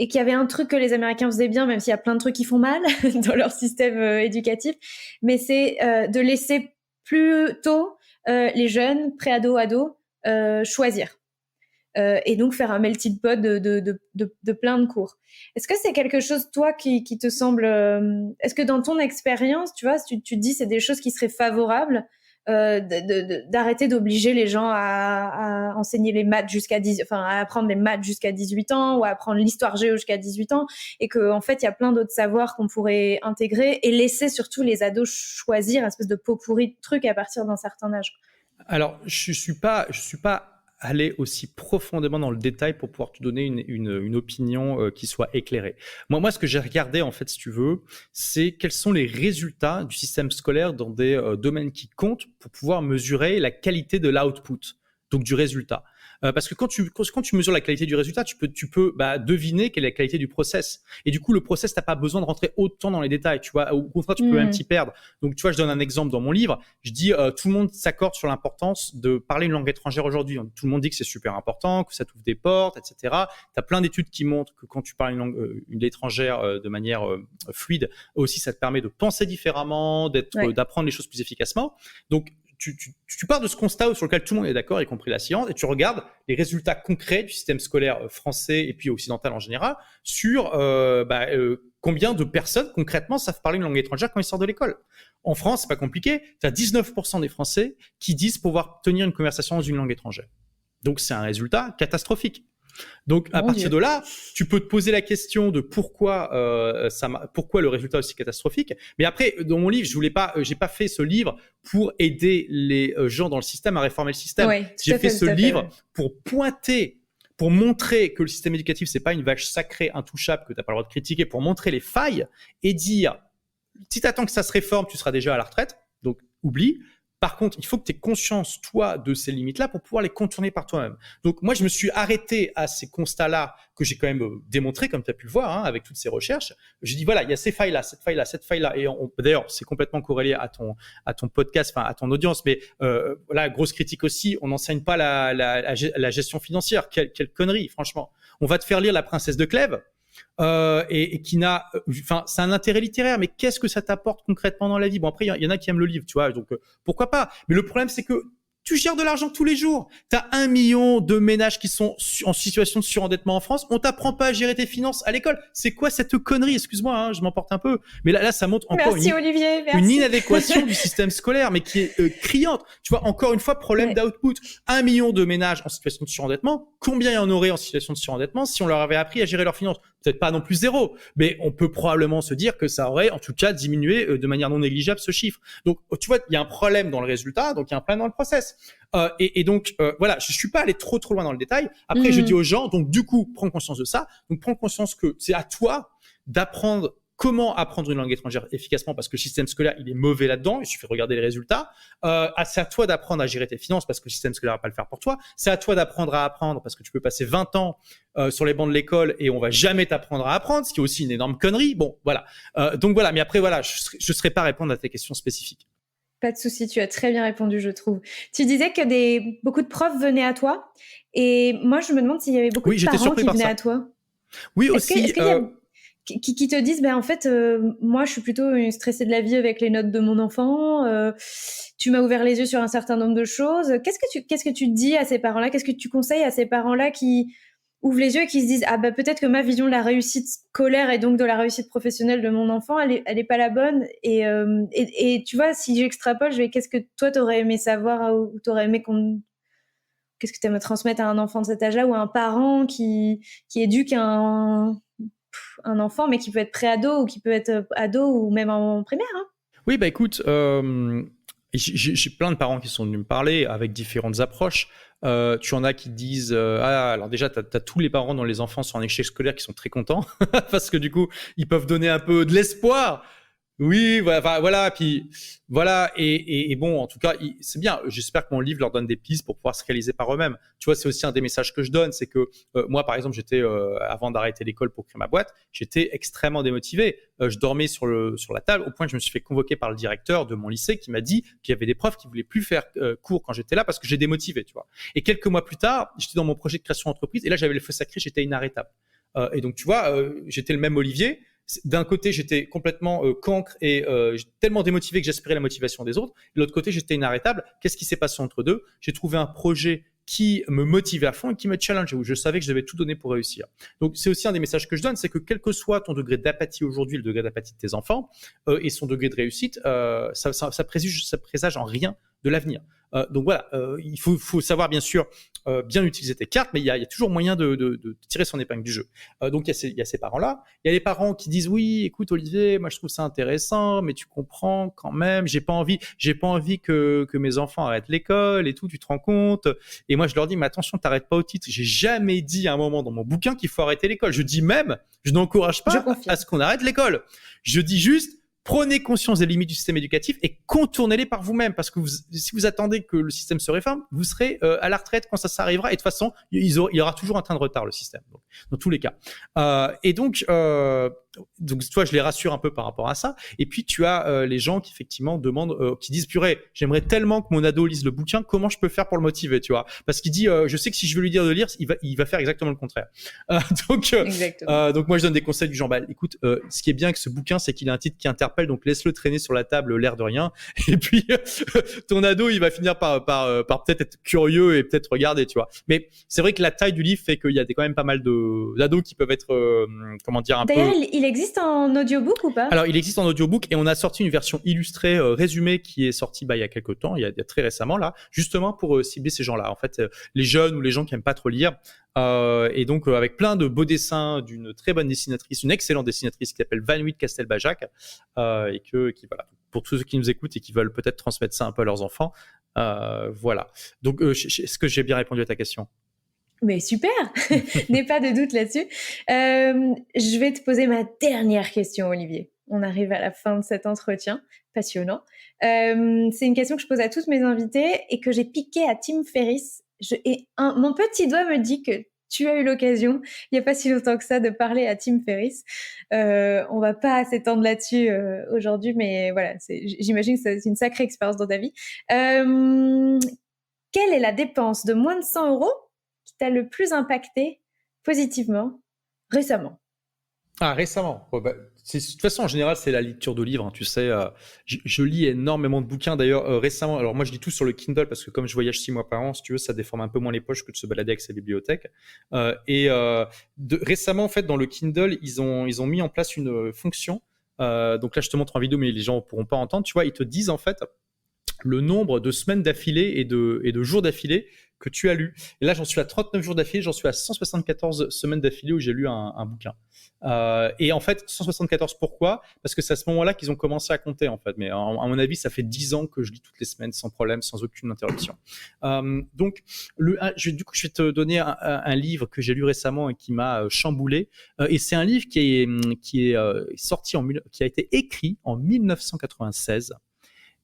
Speaker 3: et qu'il y avait un truc que les Américains faisaient bien, même s'il y a plein de trucs qui font mal dans leur système éducatif, mais c'est de laisser plus tôt les jeunes, pré-ados, ados, choisir. Et donc faire un melting pot de plein de cours. Est-ce que c'est quelque chose, toi, qui te semble... est-ce que dans ton expérience, tu vois, tu te dis c'est des choses qui seraient favorables d'arrêter d'obliger les gens à enseigner les maths à apprendre les maths jusqu'à 18 ans ou à apprendre l'histoire géo jusqu'à 18 ans et qu'en fait, il y a plein d'autres savoirs qu'on pourrait intégrer et laisser surtout les ados choisir une espèce de pot pourri de trucs à partir d'un certain âge?
Speaker 2: Alors, je suis pas aller aussi profondément dans le détail pour pouvoir te donner une opinion qui soit éclairée. Moi, ce que j'ai regardé, en fait, si tu veux, c'est quels sont les résultats du système scolaire dans des domaines qui comptent pour pouvoir mesurer la qualité de l'output, donc du résultat. Parce que quand tu mesures la qualité du résultat, tu peux deviner quelle est la qualité du process. Et du coup, le process, t'as pas besoin de rentrer autant dans les détails, tu vois. Au contraire, tu peux même t'y perdre. Donc, tu vois, je donne un exemple dans mon livre. Je dis, tout le monde s'accorde sur l'importance de parler une langue étrangère aujourd'hui. Tout le monde dit que c'est super important, que ça t'ouvre des portes, etc. T'as plein d'études qui montrent que quand tu parles une langue étrangère de manière fluide, aussi, ça te permet de penser différemment, d'apprendre les choses plus efficacement. Donc, tu pars de ce constat sur lequel tout le monde est d'accord, y compris la science, et tu regardes les résultats concrets du système scolaire français et puis occidental en général sur combien de personnes concrètement savent parler une langue étrangère quand ils sortent de l'école. En France, c'est pas compliqué, tu as 19% des Français qui disent pouvoir tenir une conversation dans une langue étrangère. Donc c'est un résultat catastrophique. Donc à partir de là, tu peux te poser la question de pourquoi le résultat est aussi catastrophique. Mais après, dans mon livre, j'ai pas fait ce livre pour aider les gens dans le système à réformer le système.
Speaker 3: Ouais,
Speaker 2: j'ai fait ce livre pour montrer que le système éducatif, c'est pas une vache sacrée intouchable que t'as pas le droit de critiquer, pour montrer les failles et dire, si t'attends que ça se réforme, tu seras déjà à la retraite. Donc oublie. Par contre, il faut que tu aies conscience, toi, de ces limites-là pour pouvoir les contourner par toi-même. Donc, moi, je me suis arrêté à ces constats-là que j'ai quand même démontrés, comme tu as pu le voir, avec toutes ces recherches. J'ai dit, voilà, il y a ces failles-là, cette faille-là, cette faille-là. Et d'ailleurs, c'est complètement corrélé à ton podcast, à ton audience. Mais voilà, grosse critique aussi, on n'enseigne pas la gestion financière. Quelle connerie, franchement. On va te faire lire La Princesse de Clèves. Et qui c'est un intérêt littéraire, mais qu'est-ce que ça t'apporte concrètement dans la vie? Bon, après, il y en a qui aiment le livre, tu vois, donc pourquoi pas? Mais le problème, c'est que tu gères de l'argent tous les jours. T'as 1 million de ménages qui sont en situation de surendettement en France. On t'apprend pas à gérer tes finances à l'école. C'est quoi cette connerie? Excuse-moi, je m'emporte un peu. Mais là, ça montre encore une inadéquation du système scolaire, mais qui est criante. Tu vois, encore une fois, problème d'output. 1 million de ménages en situation de surendettement. Combien il y en aurait en situation de surendettement si on leur avait appris à gérer leurs finances? Peut-être pas non plus 0, mais on peut probablement se dire que ça aurait en tout cas diminué de manière non négligeable ce chiffre. Donc, tu vois, il y a un problème dans le résultat, donc il y a un problème dans le process. Et donc, voilà, je suis pas allé trop loin dans le détail. Après, je dis aux gens, donc du coup, prends conscience de ça. Donc, prends conscience que c'est à toi d'apprendre comment apprendre une langue étrangère efficacement, parce que le système scolaire, il est mauvais là-dedans. Il suffit de regarder les résultats. C'est à toi d'apprendre à gérer tes finances, parce que le système scolaire va pas le faire pour toi. C'est à toi d'apprendre à apprendre, parce que tu peux passer 20 ans sur les bancs de l'école et on va jamais t'apprendre à apprendre, ce qui est aussi une énorme connerie. Bon, voilà. Donc voilà. Mais après, voilà, je serai pas à répondre à tes questions spécifiques.
Speaker 3: Pas de souci, tu as très bien répondu, je trouve. Tu disais que beaucoup de profs venaient à toi, et moi, je me demande s'il y avait beaucoup de parents qui venaient à toi.
Speaker 2: Oui, aussi.
Speaker 3: Est-ce qu'il y a qui te disent, en fait, moi, je suis plutôt stressée de la vie avec les notes de mon enfant. Tu m'as ouvert les yeux sur un certain nombre de choses. Qu'est-ce que tu dis à ces parents-là? Qu'est-ce que tu conseilles à ces parents-là qui ouvrent les yeux et qui se disent, peut-être que ma vision de la réussite scolaire et donc de la réussite professionnelle de mon enfant, elle est pas la bonne. Et tu vois, si j'extrapole, qu'est-ce que toi, t'aurais aimé savoir ou t'aurais aimé qu'est-ce que tu aimerais transmettre à un enfant de cet âge-là ou à un parent qui éduque un enfant, mais qui peut être pré-ado ou qui peut être ado ou même en primaire.
Speaker 2: Oui, écoute, j'ai plein de parents qui sont venus me parler avec différentes approches. Tu en as qui disent alors déjà, t'as tous les parents dont les enfants sont en échec scolaire qui sont très contents parce que du coup, ils peuvent donner un peu de l'espoir. Oui, voilà, puis voilà, et bon, en tout cas, c'est bien. J'espère que mon livre leur donne des pistes pour pouvoir se réaliser par eux-mêmes. Tu vois, c'est aussi un des messages que je donne, c'est que moi, par exemple, j'étais avant d'arrêter l'école pour créer ma boîte, j'étais extrêmement démotivé. Je dormais sur la table au point que je me suis fait convoquer par le directeur de mon lycée qui m'a dit qu'il y avait des profs qui voulaient plus faire cours quand j'étais là parce que j'ai démotivé, tu vois. Et quelques mois plus tard, j'étais dans mon projet de création d'entreprise et là, j'avais le feu sacré, j'étais inarrêtable. Et donc, tu vois, j'étais le même Olivier. D'un côté, j'étais complètement cancre et tellement démotivé que j'aspirais la motivation des autres. De l'autre côté, j'étais inarrêtable. Qu'est-ce qui s'est passé entre deux? J'ai trouvé un projet qui me motivait à fond et qui me challengeait, où je savais que je devais tout donner pour réussir. Donc, c'est aussi un des messages que je donne, c'est que quel que soit ton degré d'apathie aujourd'hui, le degré d'apathie de tes enfants et son degré de réussite, ça présage en rien de l'avenir. Donc voilà, il faut savoir bien sûr bien utiliser tes cartes, mais il y a toujours moyen de tirer son épingle du jeu. Donc il y a ces parents-là. Il y a les parents qui disent oui, écoute Olivier, moi je trouve ça intéressant, mais tu comprends quand même, j'ai pas envie que mes enfants arrêtent l'école et tout, tu te rends compte. Et moi je leur dis mais attention, t'arrêtes pas au titre. J'ai jamais dit à un moment dans mon bouquin qu'il faut arrêter l'école. Je dis même, je n'encourage pas à ce qu'on arrête l'école. Je dis juste prenez conscience des limites du système éducatif et contournez-les par vous-même, parce que si vous attendez que le système se réforme, vous serez à la retraite quand ça arrivera, et de toute façon, il y aura toujours un train de retard, le système, donc, dans tous les cas. Et donc, toi, je les rassure un peu par rapport à ça. Et puis, tu as les gens qui, effectivement, demandent, qui disent, purée, j'aimerais tellement que mon ado lise le bouquin, comment je peux faire pour le motiver, tu vois? Parce qu'il dit, je sais que si je veux lui dire de lire, il va faire exactement le contraire. Donc, moi, je donne des conseils du genre, bah, écoute, ce qui est bien avec ce bouquin, c'est qu'il a un titre qui interpelle, donc laisse-le traîner sur la table, l'air de rien. Et puis, ton ado, il va finir par peut-être être curieux et peut-être regarder, tu vois. Mais c'est vrai que la taille du livre fait qu'il y a quand même pas mal d'ados qui peuvent être, comment dire, un peu...
Speaker 3: D'ailleurs, il existe en audiobook ou pas?
Speaker 2: Alors, il existe en audiobook et on a sorti une version illustrée, résumée, qui est sortie il y a quelques temps, il y a très récemment, là, justement pour cibler ces gens-là. En fait, les jeunes ou les gens qui aiment pas trop lire. Et donc, avec plein de beaux dessins d'une très bonne dessinatrice, une excellente dessinatrice qui s'appelle Vanouit Castelbajac, et qui, voilà, pour tous ceux qui nous écoutent et qui veulent peut-être transmettre ça un peu à leurs enfants. Voilà. Donc, est-ce que j'ai bien répondu à ta question?
Speaker 3: Mais super, n'aie pas de doute là-dessus. Je vais te poser ma dernière question, Olivier. On arrive à la fin de cet entretien passionnant. C'est une question que je pose à tous mes invités et que j'ai piquée à Tim Ferriss. Mon petit doigt me dit que tu as eu l'occasion, il n'y a pas si longtemps que ça, de parler à Tim Ferriss. On va pas s'étendre là-dessus aujourd'hui, mais voilà, j'imagine que c'est une sacrée expérience dans ta vie. Quelle est la dépense de moins de 100 € qui t'a le plus impacté positivement récemment?
Speaker 2: Ah, récemment. Oh, bah, de toute façon, en général, c'est la lecture de livres. Hein, tu sais, je lis énormément de bouquins. D'ailleurs, récemment, alors moi, je lis tout sur le Kindle parce que comme je voyage 6 mois par an, si tu veux, ça déforme un peu moins les poches que de se balader avec sa bibliothèque. Récemment, en fait, dans le Kindle, ils ont mis en place une fonction. Donc là, je te montre en vidéo, mais les gens ne pourront pas entendre. Tu vois, ils te disent en fait le nombre de semaines d'affilée et de jours d'affilée que tu as lu. Et là, j'en suis à 39 jours d'affilée, j'en suis à 174 semaines d'affilée où j'ai lu un bouquin. Et en fait, 174, pourquoi? Parce que c'est à ce moment-là qu'ils ont commencé à compter, en fait. Mais à mon avis, ça fait 10 ans que je lis toutes les semaines sans problème, sans aucune interruption. Donc, je vais te donner un livre que j'ai lu récemment et qui m'a chamboulé. Et c'est un livre qui est sorti qui a été écrit en 1996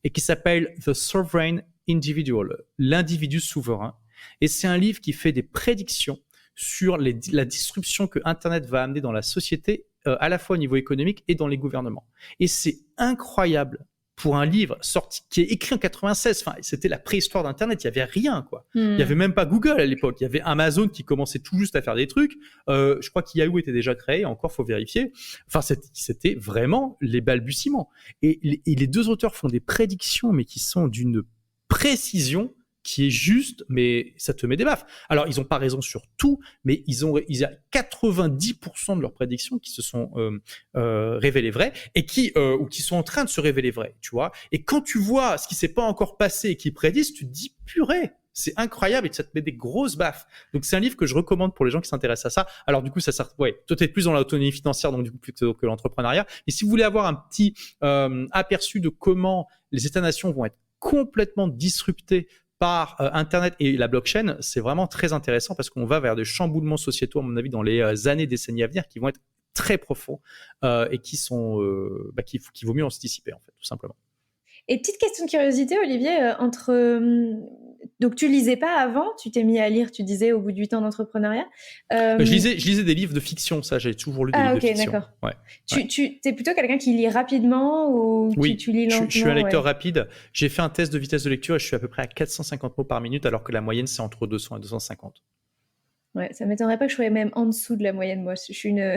Speaker 2: et qui s'appelle The Sovereign Individual, l'individu souverain. Et c'est un livre qui fait des prédictions sur la disruption que Internet va amener dans la société, à la fois au niveau économique et dans les gouvernements. Et c'est incroyable pour un livre qui est écrit en 96. Enfin, c'était la préhistoire d'Internet. Il n'y avait rien, quoi. Il n'y avait même pas Google à l'époque. Il y avait Amazon qui commençait tout juste à faire des trucs. Je crois qu'Yahoo était déjà créé. Encore, faut vérifier. Enfin, c'était vraiment les balbutiements. Et les deux auteurs font des prédictions, mais qui sont d'une précision qui est juste, mais ça te met des baffes. Alors, ils n'ont pas raison sur tout, mais il y a 90% de leurs prédictions qui se sont révélées vraies et ou qui sont en train de se révéler vraies, tu vois. Et quand tu vois ce qui s'est pas encore passé et qu'ils prédisent, tu te dis, purée, c'est incroyable et ça te met des grosses baffes. Donc, c'est un livre que je recommande pour les gens qui s'intéressent à ça. Alors, du coup, toi, t'es plus dans l'autonomie financière, donc du coup, plutôt que l'entrepreneuriat. Et si vous voulez avoir un petit aperçu de comment les États-nations vont être complètement disruptés par Internet et la blockchain, c'est vraiment très intéressant parce qu'on va vers des chamboulements sociétaux, à mon avis, dans les années, décennies à venir, qui vont être très profonds et qui vaut mieux anticiper, en fait, tout simplement.
Speaker 3: Et petite question de curiosité, Olivier, donc tu lisais pas avant, tu t'es mis à lire, tu disais, au bout de 8 ans d'entrepreneuriat.
Speaker 2: Je lisais des livres de fiction, ça, j'ai toujours lu des livres de fiction.
Speaker 3: Ah, ok, d'accord.
Speaker 2: Ouais.
Speaker 3: Tu es plutôt quelqu'un qui lit rapidement ou
Speaker 2: oui,
Speaker 3: tu lis lentement?
Speaker 2: Je suis un lecteur rapide. J'ai fait un test de vitesse de lecture et je suis à peu près à 450 mots par minute, alors que la moyenne, c'est entre 200 et 250.
Speaker 3: Ouais, ça m'étonnerait pas que je sois même en dessous de la moyenne, moi. Je suis une...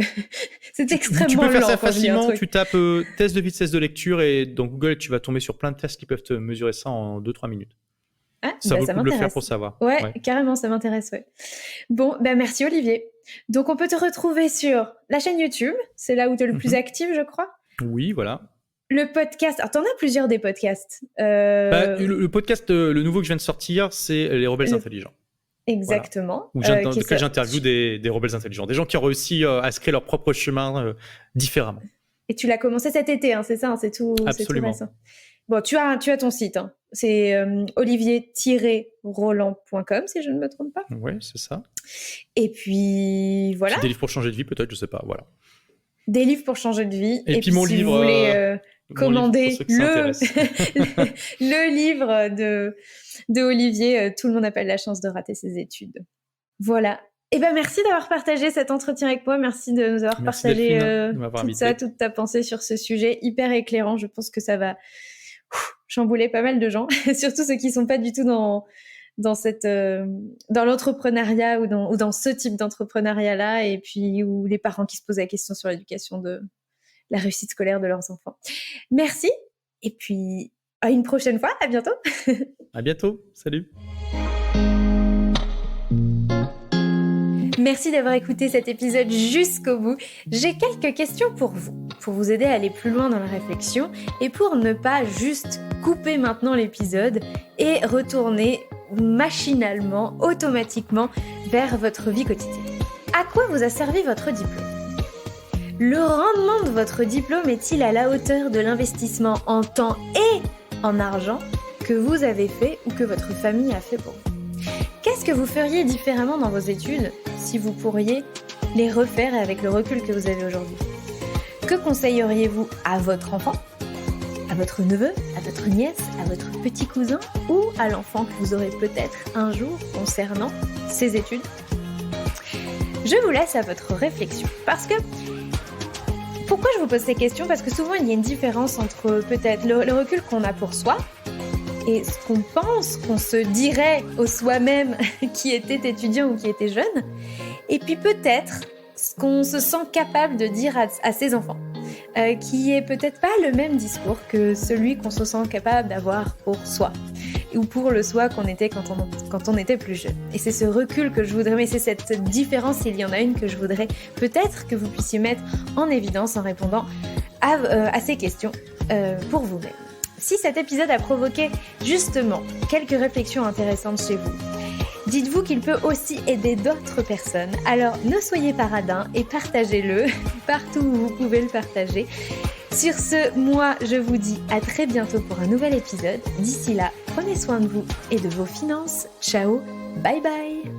Speaker 3: C'est extrêmement
Speaker 2: Tu peux faire
Speaker 3: lent
Speaker 2: ça
Speaker 3: quand je lis un
Speaker 2: facilement,
Speaker 3: truc.
Speaker 2: tu tapes test de vitesse de lecture et dans Google, tu vas tomber sur plein de tests qui peuvent te mesurer ça en 2-3 minutes.
Speaker 3: Ah,
Speaker 2: Ça vaut le
Speaker 3: ça
Speaker 2: coup de le faire
Speaker 3: m'intéresse.
Speaker 2: pour savoir.
Speaker 3: Ouais, carrément, ça m'intéresse, ouais. Bon, merci Olivier. Donc, on peut te retrouver sur la chaîne YouTube. C'est là où tu es le plus actif, je crois.
Speaker 2: Oui, voilà.
Speaker 3: Le podcast. Alors, t'en as plusieurs des podcasts.
Speaker 2: Le podcast, le nouveau que je viens de sortir, c'est Les Rebelles Intelligents.
Speaker 3: Exactement.
Speaker 2: Voilà. Dans lequel j'interviewe des rebelles intelligents, des gens qui ont réussi à se créer leur propre chemin différemment.
Speaker 3: Et tu l'as commencé cet été, hein, c'est ça, c'est tout.
Speaker 2: Absolument.
Speaker 3: C'est tout récent. Bon, tu as ton site, hein. C'est olivier-roland.com, si je ne me trompe pas.
Speaker 2: Oui, c'est ça.
Speaker 3: Et puis, voilà.
Speaker 2: C'est des livres pour changer de vie, peut-être, je sais pas, voilà.
Speaker 3: Des livres pour changer de vie.
Speaker 2: Et puis mon
Speaker 3: si
Speaker 2: livre...
Speaker 3: vous voulez commander le livre de Olivier, Tout le monde n'a pas la chance de rater ses études. Voilà. Et merci d'avoir partagé cet entretien avec moi. Merci de nous avoir partagé toute ta pensée sur ce sujet hyper éclairant. Je pense que ça va chambouler pas mal de gens, surtout ceux qui sont pas du tout dans l'entrepreneuriat ou dans ce type d'entrepreneuriat-là, et puis ou les parents qui se posent la question sur l'éducation de la réussite scolaire de leurs enfants. Merci. Et puis, à une prochaine fois. À bientôt.
Speaker 2: À bientôt. Salut.
Speaker 1: Merci d'avoir écouté cet épisode jusqu'au bout. J'ai quelques questions pour vous aider à aller plus loin dans la réflexion et pour ne pas juste couper maintenant l'épisode et retourner machinalement, automatiquement vers votre vie quotidienne. À quoi vous a servi votre diplôme ? Le rendement de votre diplôme est-il à la hauteur de l'investissement en temps et en argent que vous avez fait ou que votre famille a fait pour vous ? Qu'est-ce que vous feriez différemment dans vos études si vous pourriez les refaire avec le recul que vous avez aujourd'hui ? Que conseilleriez-vous à votre enfant, à votre neveu, à votre nièce, à votre petit cousin ou à l'enfant que vous aurez peut-être un jour concernant ses études ? Je vous laisse à votre réflexion parce que pourquoi je vous pose ces questions ? Parce que souvent, il y a une différence entre peut-être le recul qu'on a pour soi et ce qu'on pense, qu'on se dirait au soi-même qui était étudiant ou qui était jeune, et puis peut-être ce qu'on se sent capable de dire à ses enfants, qui est peut-être pas le même discours que celui qu'on se sent capable d'avoir pour soi, ou pour le soi qu'on était quand on était plus jeune. Et c'est ce recul que je voudrais, mais c'est cette différence, s'il y en a une, que je voudrais peut-être que vous puissiez mettre en évidence en répondant à ces questions pour vous-même. Si cet épisode a provoqué justement quelques réflexions intéressantes chez vous, dites-vous qu'il peut aussi aider d'autres personnes. Alors ne soyez pas radins et partagez-le partout où vous pouvez le partager. Sur ce, moi je vous dis à très bientôt pour un nouvel épisode. D'ici là, prenez soin de vous et de vos finances. Ciao, bye bye.